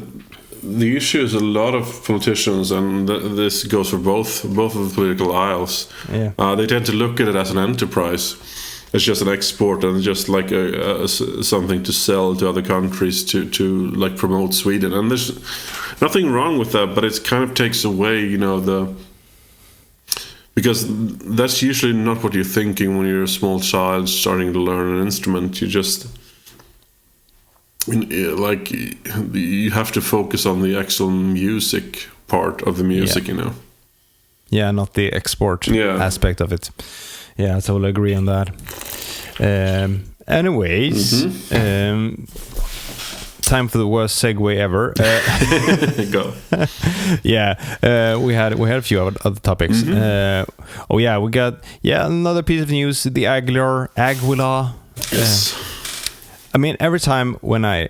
C: the issue is a lot of politicians, and this goes for both of the political aisles. They tend to look at it as an enterprise. It's just an export and just like something to sell to other countries to like promote Sweden. And there's nothing wrong with that, but it kind of takes away, because that's usually not what you're thinking when you're a small child starting to learn an instrument. You just like you have to focus on the actual music part of the music,
B: Yeah, not the export aspect of it. Yeah, I totally agree on that. Anyways, time for the worst segue ever.
C: Go.
B: We had a few other topics. We got another piece of news. The Aguilar.
C: Yes.
B: I mean, every time when I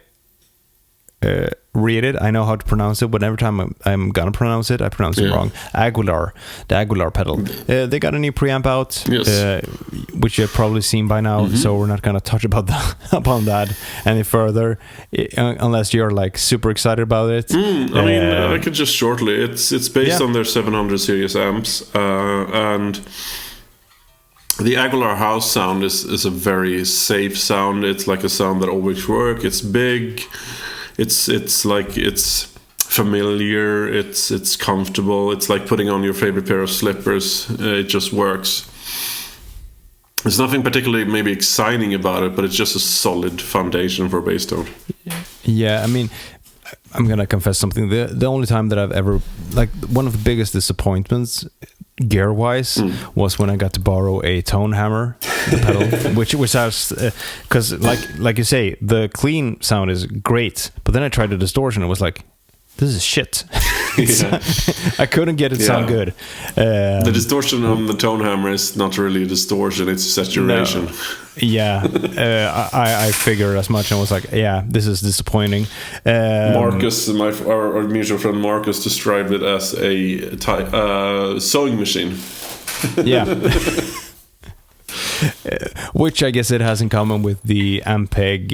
B: read it, I know how to pronounce it, but every time I'm gonna pronounce it, I pronounce it wrong. Aguilar, the Aguilar pedal. They got a new preamp out, which you've probably seen by now, so we're not gonna touch upon that any further, unless you're like super excited about it.
C: I mean, I could just shortly. It's based on their 700 series amps, and the Aguilar house sound is a very safe sound. It's like a sound that always works. It's big. It's familiar. It's comfortable. It's like putting on your favorite pair of slippers. It just works. There's nothing particularly maybe exciting about it, but it's just a solid foundation for a bass tone.
B: Yeah, I mean, I'm gonna confess something. The only time that I've ever, like, one of the biggest disappointments gear-wise was when I got to borrow a tone hammer, the pedal, which I was, because like you say, the clean sound is great, but then I tried the distortion and it was like, this is shit. I couldn't get it sound good.
C: The distortion on the tone hammer is not really a distortion, it's saturation.
B: No. I figured as much and was like, this is disappointing.
C: Marcus, our mutual friend Marcus, described it as a sewing machine.
B: Which I guess it has in common with the Ampeg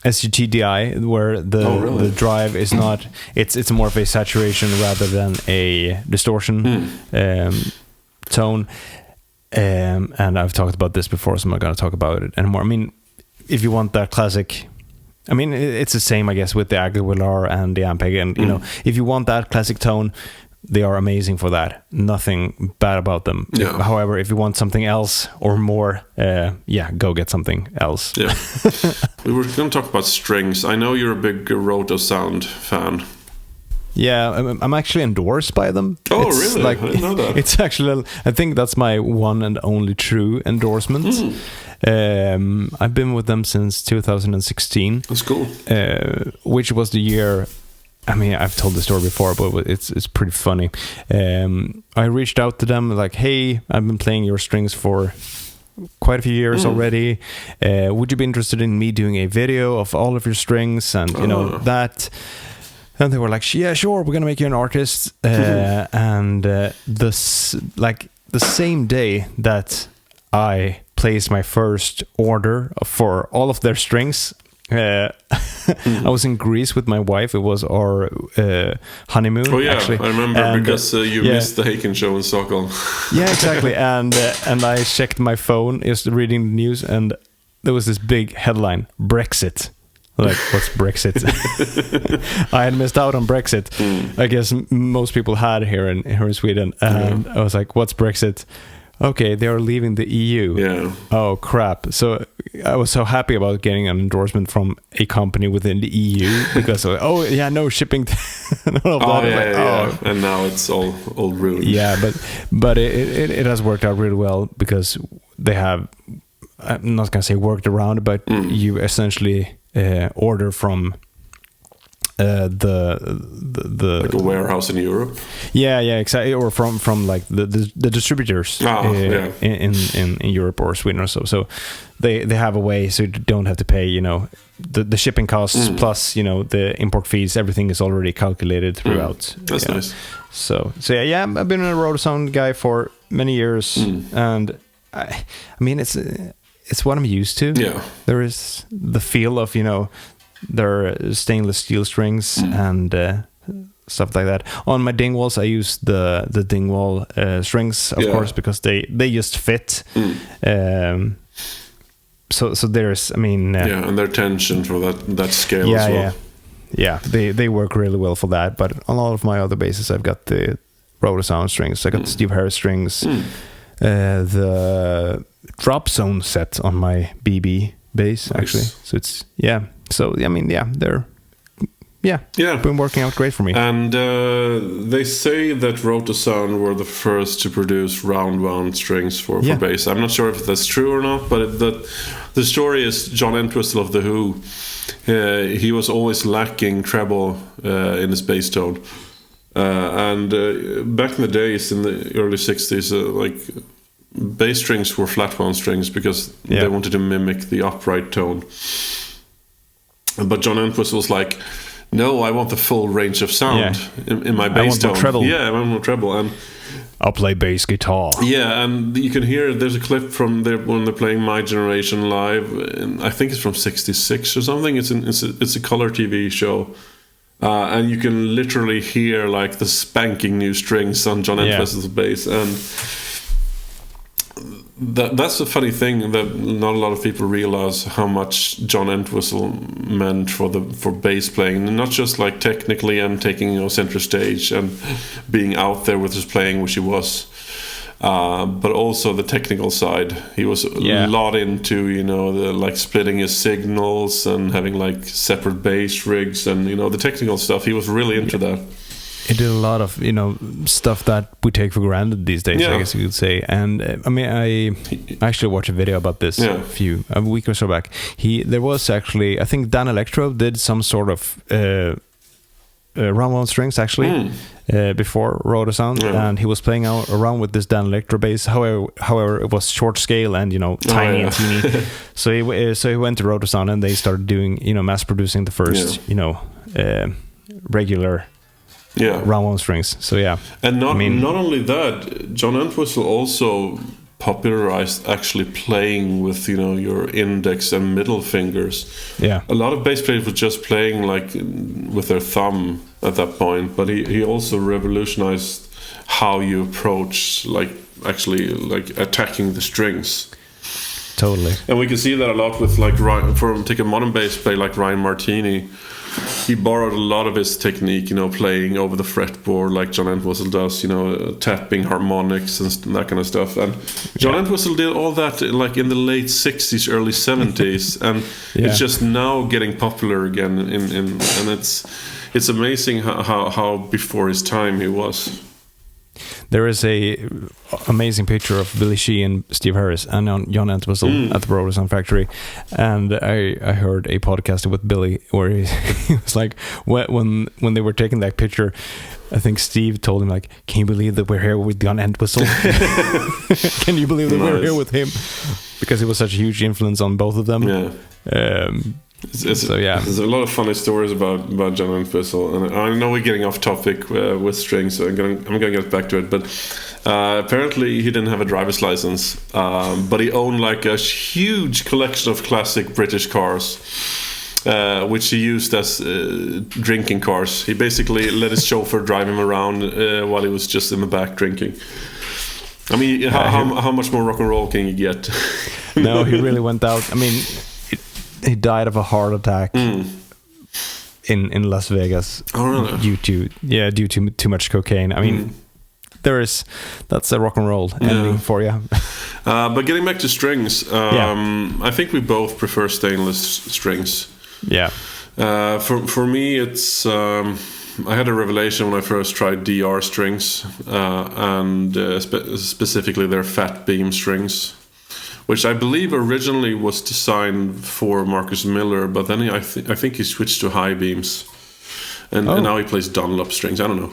B: SGTDI, where the drive is not. It's more of a saturation rather than a distortion tone. And I've talked about this before, so I'm not going to talk about it anymore. I mean, if you want that classic, I mean, it's the same, I guess, with the Aguilar and the Ampeg, and you know, if you want that classic tone, they are amazing for that. Nothing bad about them.
C: Yeah.
B: However, if you want something else or more, go get something else.
C: Yeah. We were going to talk about strings. I know you're a big Roto Sound fan.
B: Yeah, I'm actually endorsed by them.
C: Oh,
B: it's
C: really? I didn't know that.
B: It's actually, I think that's my one and only true endorsement. I've been with them since 2016.
C: That's cool.
B: Which was the year. I mean, I've told the story before, but it's pretty funny. I reached out to them like, "Hey, I've been playing your strings for quite a few years already. Would you be interested in me doing a video of all of your strings and you know that?" And they were like, "Yeah, sure, we're gonna make you an artist." And the same day that I placed my first order for all of their strings. I was in Greece with my wife. It was our honeymoon.
C: Oh yeah,
B: actually.
C: I remember because you missed the Haken show in Stockholm.
B: Yeah, exactly. And I checked my phone, just reading the news, and there was this big headline: Brexit. Like, what's Brexit? I had missed out on Brexit. I guess most people had here in Sweden. And I was like, what's Brexit? Okay, they are leaving the EU.
C: Yeah.
B: Oh, crap. So I was so happy about getting an endorsement from a company within the EU because, no shipping. And all of that.
C: And now it's all ruined.
B: Yeah, but it has worked out really well because they have, I'm not going to say worked around, but you essentially order from the
C: like a warehouse in Europe.
B: Yeah, exactly, or from like the distributors in Europe or Sweden or so. So they have a way so you don't have to pay, you know, the shipping costs plus, you know, the import fees. Everything is already calculated throughout.
C: That's nice.
B: So yeah, I've been a Roto Sound guy for many years, and I mean it's what I'm used to.
C: Yeah,
B: there is the feel of, you know, their stainless steel strings and stuff like that. On my Dingwalls, I use the Dingwall strings, of course, because they just fit. So there's, I mean,
C: and their tension for that scale as well.
B: Yeah, they work really well for that. But on all of my other basses, I've got the Roto Sound strings. I got the Steve Harris strings, the drop zone set on my BB bass, actually. So it's So I mean, they're been working out great for me.
C: And they say that Roto Sound were the first to produce round wound strings for bass. I'm not sure if that's true or not, but the story is John Entwistle of The Who. He was always lacking treble in his bass tone, and back in the days, in the early '60s, like bass strings were flat wound strings because they wanted to mimic the upright tone. But John Entwistle was like, "No, I want the full range of sound in my bass tone.
B: Treble.
C: Yeah, I want more treble." And
B: I'll play bass guitar.
C: Yeah, and you can hear there's a clip from when they're playing My Generation live. And I think it's from '66 or something. It's a color TV show, and you can literally hear like the spanking new strings on John Entwistle's bass. And that's a funny thing that not a lot of people realize how much John Entwistle meant for bass playing, not just like technically and taking, you know, center stage and being out there with his playing, which he was, but also the technical side. He was a lot into, you know, the like splitting his signals and having like separate bass rigs and, you know, the technical stuff. He was really into that.
B: He did a lot of, you know, stuff that we take for granted these days, I guess you could say. And I mean, I actually watched a video about this a week or so back. There was actually, I think Dan Electro did some sort of round wound strings actually before Roto Sound, and he was playing around with this Dan Electro bass. However, it was short scale and, you know, tiny and teeny. So he went to Roto Sound and they started doing, you know, mass producing the first, you know, regular round wound strings. So and
C: not only that, John Entwistle also popularized actually playing with, you know, your index and middle fingers.
B: Yeah.
C: A lot of bass players were just playing like with their thumb at that point, but he also revolutionized how you approach like actually like attacking the strings.
B: Totally.
C: And we can see that a lot with like take a modern bass player like Ryan Martini. He borrowed a lot of his technique, you know, playing over the fretboard like John Entwistle does, you know, tapping harmonics and that kind of stuff. And John Entwistle did all that like in the late 60s, early 70s, and it's just now getting popular again. And it's amazing how before his time he was.
B: There is a amazing picture of Billy Shee and Steve Harris and John Entwistle at the Brothers Sound Factory, and I heard a podcast with Billy where he was like, when they were taking that picture, I think Steve told him like, "Can you believe that we're here with John Entwistle? Can you believe that we're here with him?" Because he was such a huge influence on both of them.
C: Yeah. There's a lot of funny stories about John Entwistle, and I know we're getting off topic with strings, so I'm gonna get back to it. But apparently he didn't have a driver's license, but he owned like a huge collection of classic British cars, which he used as drinking cars. He basically let his chauffeur drive him around while he was just in the back drinking. I mean, how much more rock and roll can you get?
B: No, he really went out. I mean, he died of a heart attack in Las Vegas.
C: Oh, really?
B: due to too much cocaine. I mean, that's a rock and roll ending for you.
C: But getting back to strings, I think we both prefer stainless strings.
B: Yeah.
C: For me, it's I had a revelation when I first tried DR strings, and specifically their fat beam strings, which I believe originally was designed for Marcus Miller, but then I think he switched to high beams, and now he plays Dunlop strings. I don't know.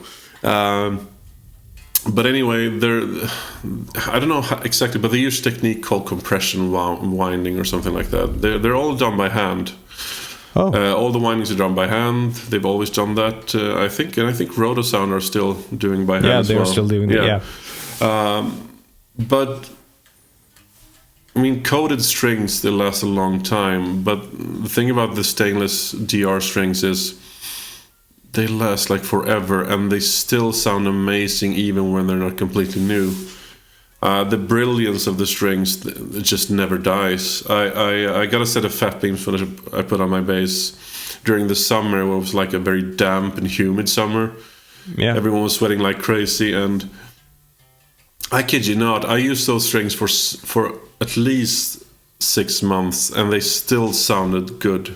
C: But anyway, I don't know exactly, but they use a technique called compression winding or something like that. They're all done by hand. All the windings are done by hand. They've always done that. I think Rotosound are still doing by hand.
B: Yeah,
C: they're
B: still doing that. Yeah.
C: But I mean, coated strings, they last a long time. But the thing about the stainless DR strings is they last like forever, and they still sound amazing even when they're not completely new. The brilliance of the strings, it just never dies. I got a set of fat beams that I put on my bass during the summer, where it was like a very damp and humid summer. Yeah, everyone was sweating like crazy, and I kid you not, I used those strings for at least 6 months, and they still sounded good.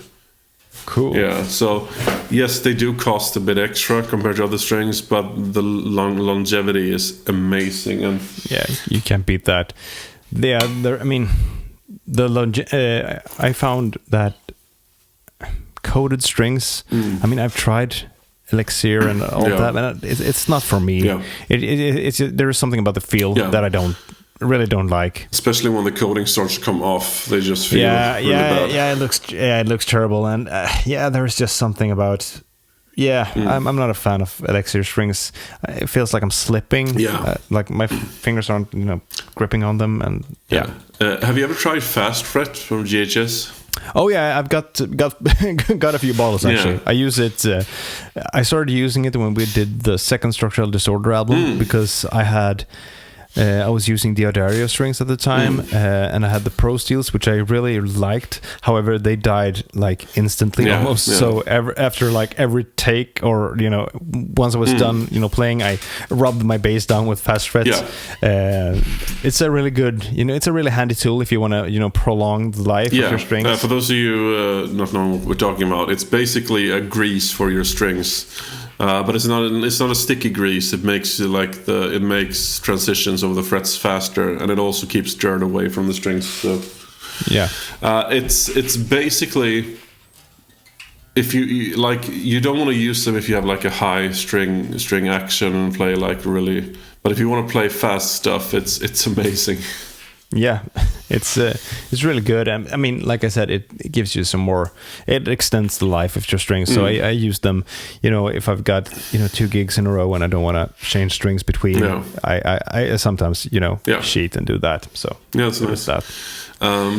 B: Cool.
C: Yeah, so yes, they do cost a bit extra compared to other strings, but the longevity is amazing, and
B: yeah, you can't beat that. Yeah, I mean, I found that coated strings. I mean, I've tried Elixir and all that, and it's not for me. Yeah. There is something about the feel that I really don't like,
C: especially when the coating starts to come off. They just feel really bad.
B: It looks terrible, and there's just something about I'm not a fan of Elixir strings. It feels like I'm slipping. Like my fingers aren't gripping on them, and
C: have you ever tried Fast Fret from GHS?
B: Oh yeah, I've got a few bottles actually. I use it. I started using it when we did the second Structural Disorder album, because I was using the Audario strings at the time, and I had the Pro Steels, which I really liked. However, they died like instantly almost. Yeah. So after like every take, or once I was done, playing, I rubbed my bass down with Fast Fret. Yeah. It's a really good, it's a really handy tool if you want to, prolong the life of your strings.
C: For those of you not knowing what we're talking about, it's basically a grease for your strings. But it's not a sticky grease. It makes it makes transitions over the frets faster, and it also keeps dirt away from the strings. So it's basically, if you don't want to use them if you have like a high string action and play like really, but if you want to play fast stuff, it's amazing.
B: Yeah, it's really good. I mean, like I said, it gives you some more. It extends the life of your strings. So I use them. If I've got 2 gigs in a row and I don't want to change strings between, I sometimes sheet and do that. So
C: yeah, that's nice.
B: That.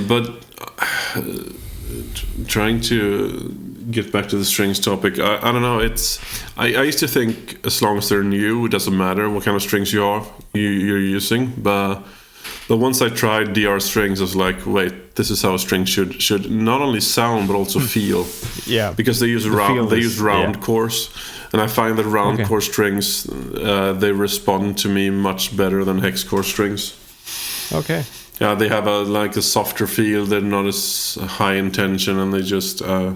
C: But trying to get back to the strings topic, I don't know. I used to think as long as they're new, it doesn't matter what kind of strings you're using, but once I tried DR strings, I was like, wait, this is how a string should not only sound but also feel.
B: Yeah,
C: because they use round cores, and I find that round core strings they respond to me much better than hex core strings.
B: Okay.
C: Yeah, they have a softer feel. They're not as high in tension, and they just I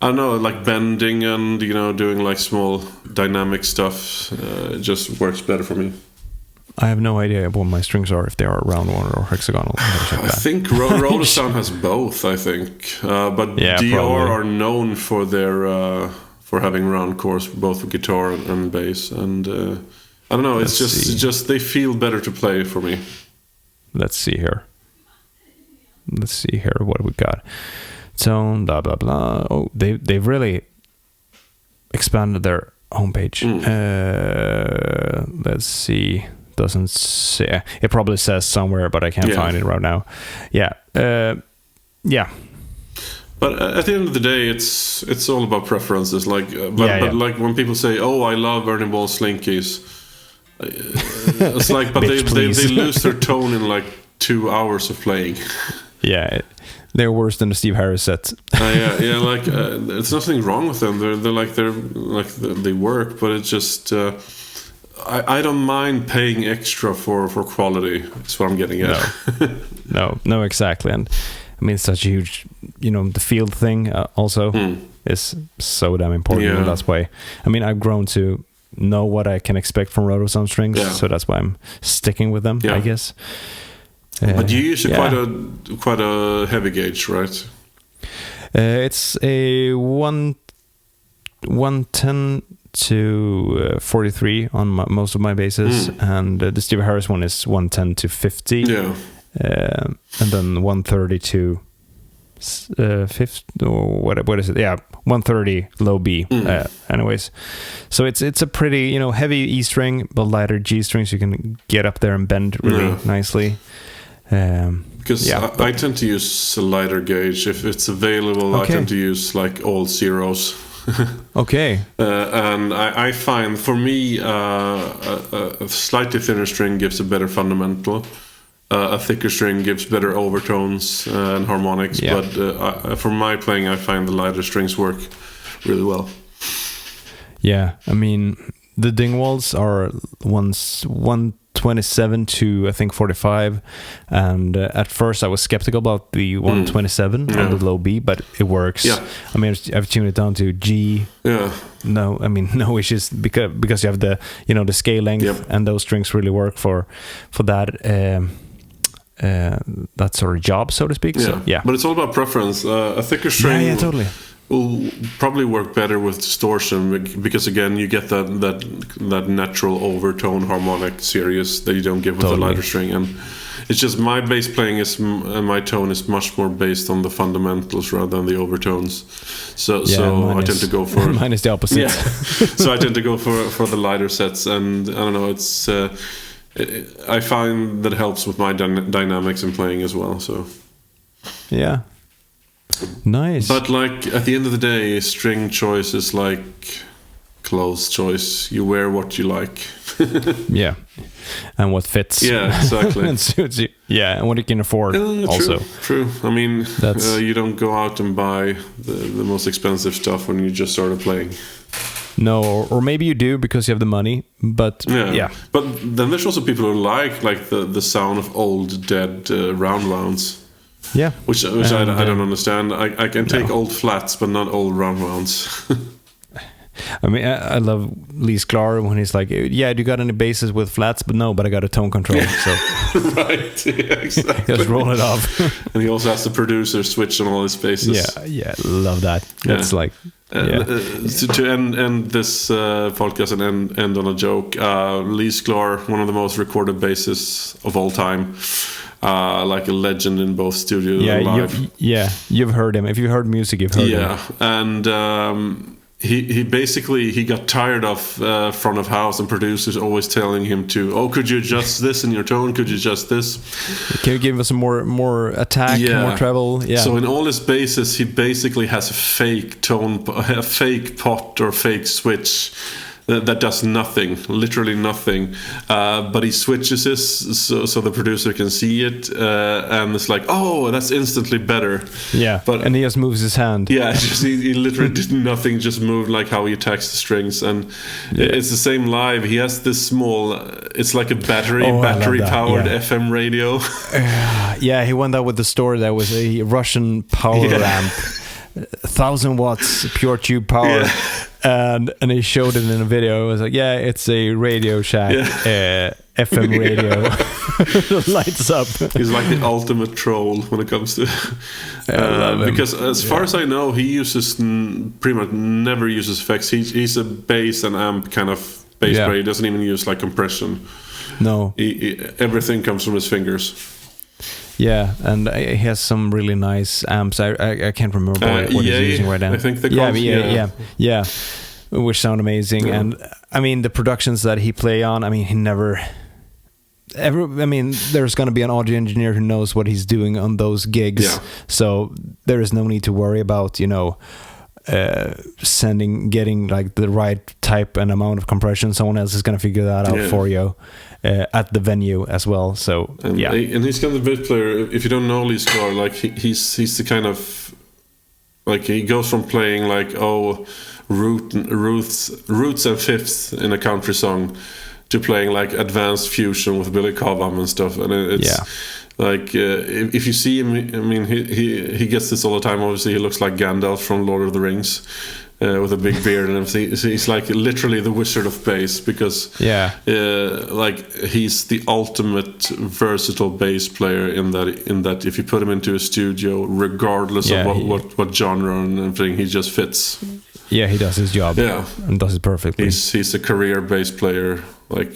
C: don't know, like bending and doing like small dynamic stuff. It just works better for me.
B: I have no idea what my strings are, if they are round one or hexagonal.
C: I think Rotosound has both. I think, but DR
B: probably
C: are known for their for having round cores, both for guitar and bass. And I don't know. It's just they feel better to play for me.
B: Let's see here. What we got. Tone, blah blah blah. Oh, they've really expanded their homepage. Let's see. Doesn't say. It probably says somewhere, but I can't find it right now. Yeah. Yeah.
C: But at the end of the day, it's all about preferences. Like, but like when people say, "Oh, I love Ernie Ball Slinkies," it's like, but they lose their tone in like 2 hours of playing.
B: Yeah, they're worse than the Steve Harris set.
C: Yeah. Like, there's nothing wrong with them. They work, but it's just. I don't mind paying extra for quality. That's what I'm getting at.
B: No, exactly. And I mean, it's such a huge, the field thing also is so damn important.
C: Yeah.
B: And that's why, I mean, I've grown to know what I can expect from Rotosound strings. Yeah. So that's why I'm sticking with them, I guess.
C: But you use quite a heavy gauge, right?
B: It's a 110 to 43 on most of my basses, and the Steve Harris one is 110 to 50, and then 130 to 50 or what is it? Yeah, 130 low B. Anyways, so it's a pretty heavy E string, but lighter G strings. You can get up there and bend really nicely.
C: Because I tend to use a lighter gauge if it's available. I tend to use like all zeros.
B: Okay.
C: And I find for me a slightly thinner string gives a better fundamental. A thicker string gives better overtones and harmonics. But for my playing, I find the lighter strings work really well. Yeah,
B: I mean the Dingwalls are 127 to I think 45, and at first I was skeptical about the 127 on the low B, but it works. I mean, I've tuned it down to G. No, I mean no issues because you have the the scale length, and those strings really work for that that sort of job, so to speak. So,
C: but it's all about preference. A thicker string
B: totally
C: will probably work better with distortion because again you get that natural overtone harmonic series that you don't get with the lighter string, and it's just my bass playing my tone is much more based on the fundamentals rather than the overtones. So I tend to go for
B: mine is the opposite.
C: So I tend to go for the lighter sets, and I don't know, it's I find that helps with my dynamics in playing as well. So
B: nice.
C: But like at the end of the day, string choice is like clothes choice. You wear what you like.
B: And what fits.
C: Exactly.
B: And suits you. And what you can afford. Also
C: true. I mean, you don't go out and buy the most expensive stuff when you just started playing.
B: No, or maybe you do because you have the money, but
C: But then there's also people who like the sound of old dead round wounds. Which I don't understand. I can take old flats, but not old round wounds.
B: I mean, I love Lee Sklar when he's like, do you got any basses with flats? But no, but I got a tone control. So
C: right, exactly.
B: Just roll it off.
C: And he also has the producer switch on all his basses.
B: Love that. That's like...
C: To end this podcast and end on a joke, Lee Sklar, one of the most recorded bassists of all time, like a legend in both studio and live.
B: You've heard him. If you heard music, you've heard him.
C: Yeah, and he basically got tired of front of house and producers always telling him to, could you adjust this in your tone? Could you adjust this?
B: Can you give us some more attack, more treble? Yeah.
C: So in all his basses, he basically has a fake tone, a fake pot or fake switch that does nothing, literally nothing. But he switches this so the producer can see it, and it's like, that's instantly better.
B: Yeah, and he just moves his hand.
C: Yeah, he literally did nothing, just moved like how he attacks the strings. And it's the same live. He has this small, it's like a battery-powered FM radio.
B: He went out with the store that was a Russian power amp. 1,000 watts pure tube power, and he showed it in a video. It was like, it's a Radio Shack FM radio. Lights up.
C: He's like the ultimate troll when it comes to because as far as I know, he uses pretty much never uses effects. He's a bass and amp kind of bass player. He doesn't even use like compression.
B: No,
C: everything comes from his fingers.
B: Yeah, and he has some really nice amps. I can't remember what he's using right now.
C: I think they call
B: which sound amazing. Yeah. And I mean, the productions that he play on, I mean, he never ever. I mean, there's going to be an audio engineer who knows what he's doing on those gigs, so there is no need to worry about getting like the right type and amount of compression. Someone else is going to figure that out for you. At the venue as well, so
C: and he's kind of the bass player. If you don't know Lee Sklar, like he's the kind of like he goes from playing like roots and fifths in a country song to playing like advanced fusion with Billy Cobham and stuff, and it's like if you see him, I mean he gets this all the time. Obviously, he looks like Gandalf from Lord of the Rings. With a big beard and everything. He's like literally the wizard of bass because like he's the ultimate versatile bass player in that if you put him into a studio, regardless of what genre and everything, he just fits.
B: Yeah, he does his job. Yeah, and does it perfectly.
C: He's a career bass player like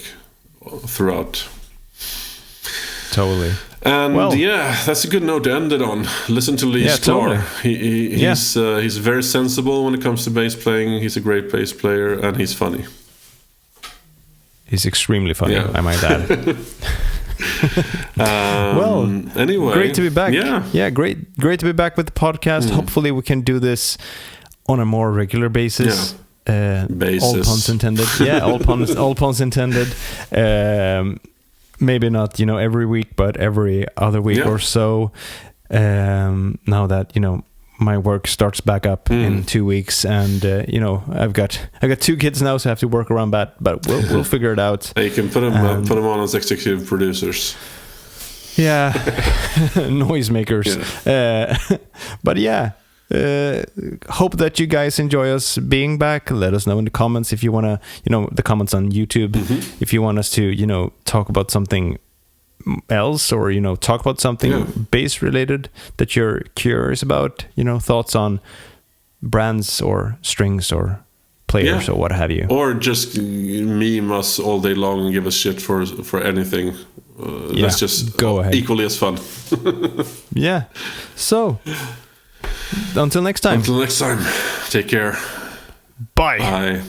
C: throughout.
B: Totally.
C: And that's a good note to end it on. Listen to Lee Sklar. Totally. He's very sensible when it comes to bass playing. He's a great bass player and he's funny.
B: He's extremely funny, I might add.
C: Anyway,
B: great to be back. Yeah, great to be back with the podcast. Hopefully, we can do this on a more regular basis. All puns intended. All puns intended. Maybe not, every week, but every other week or so. Now that my work starts back up in 2 weeks, and I've got 2 kids now, so I have to work around that. But we'll figure it out.
C: You can put them on as executive producers.
B: Yeah, noisemakers. But hope that you guys enjoy us being back. Let us know in the comments if you want to, the comments on YouTube, if you want us to, talk about something else or, talk about something bass related that you're curious about, thoughts on brands or strings or players or what have you.
C: Or just meme us all day long and give us shit for anything. That's just
B: go ahead.
C: Equally as fun.
B: So until next time.
C: Take care.
B: Bye.
C: Bye.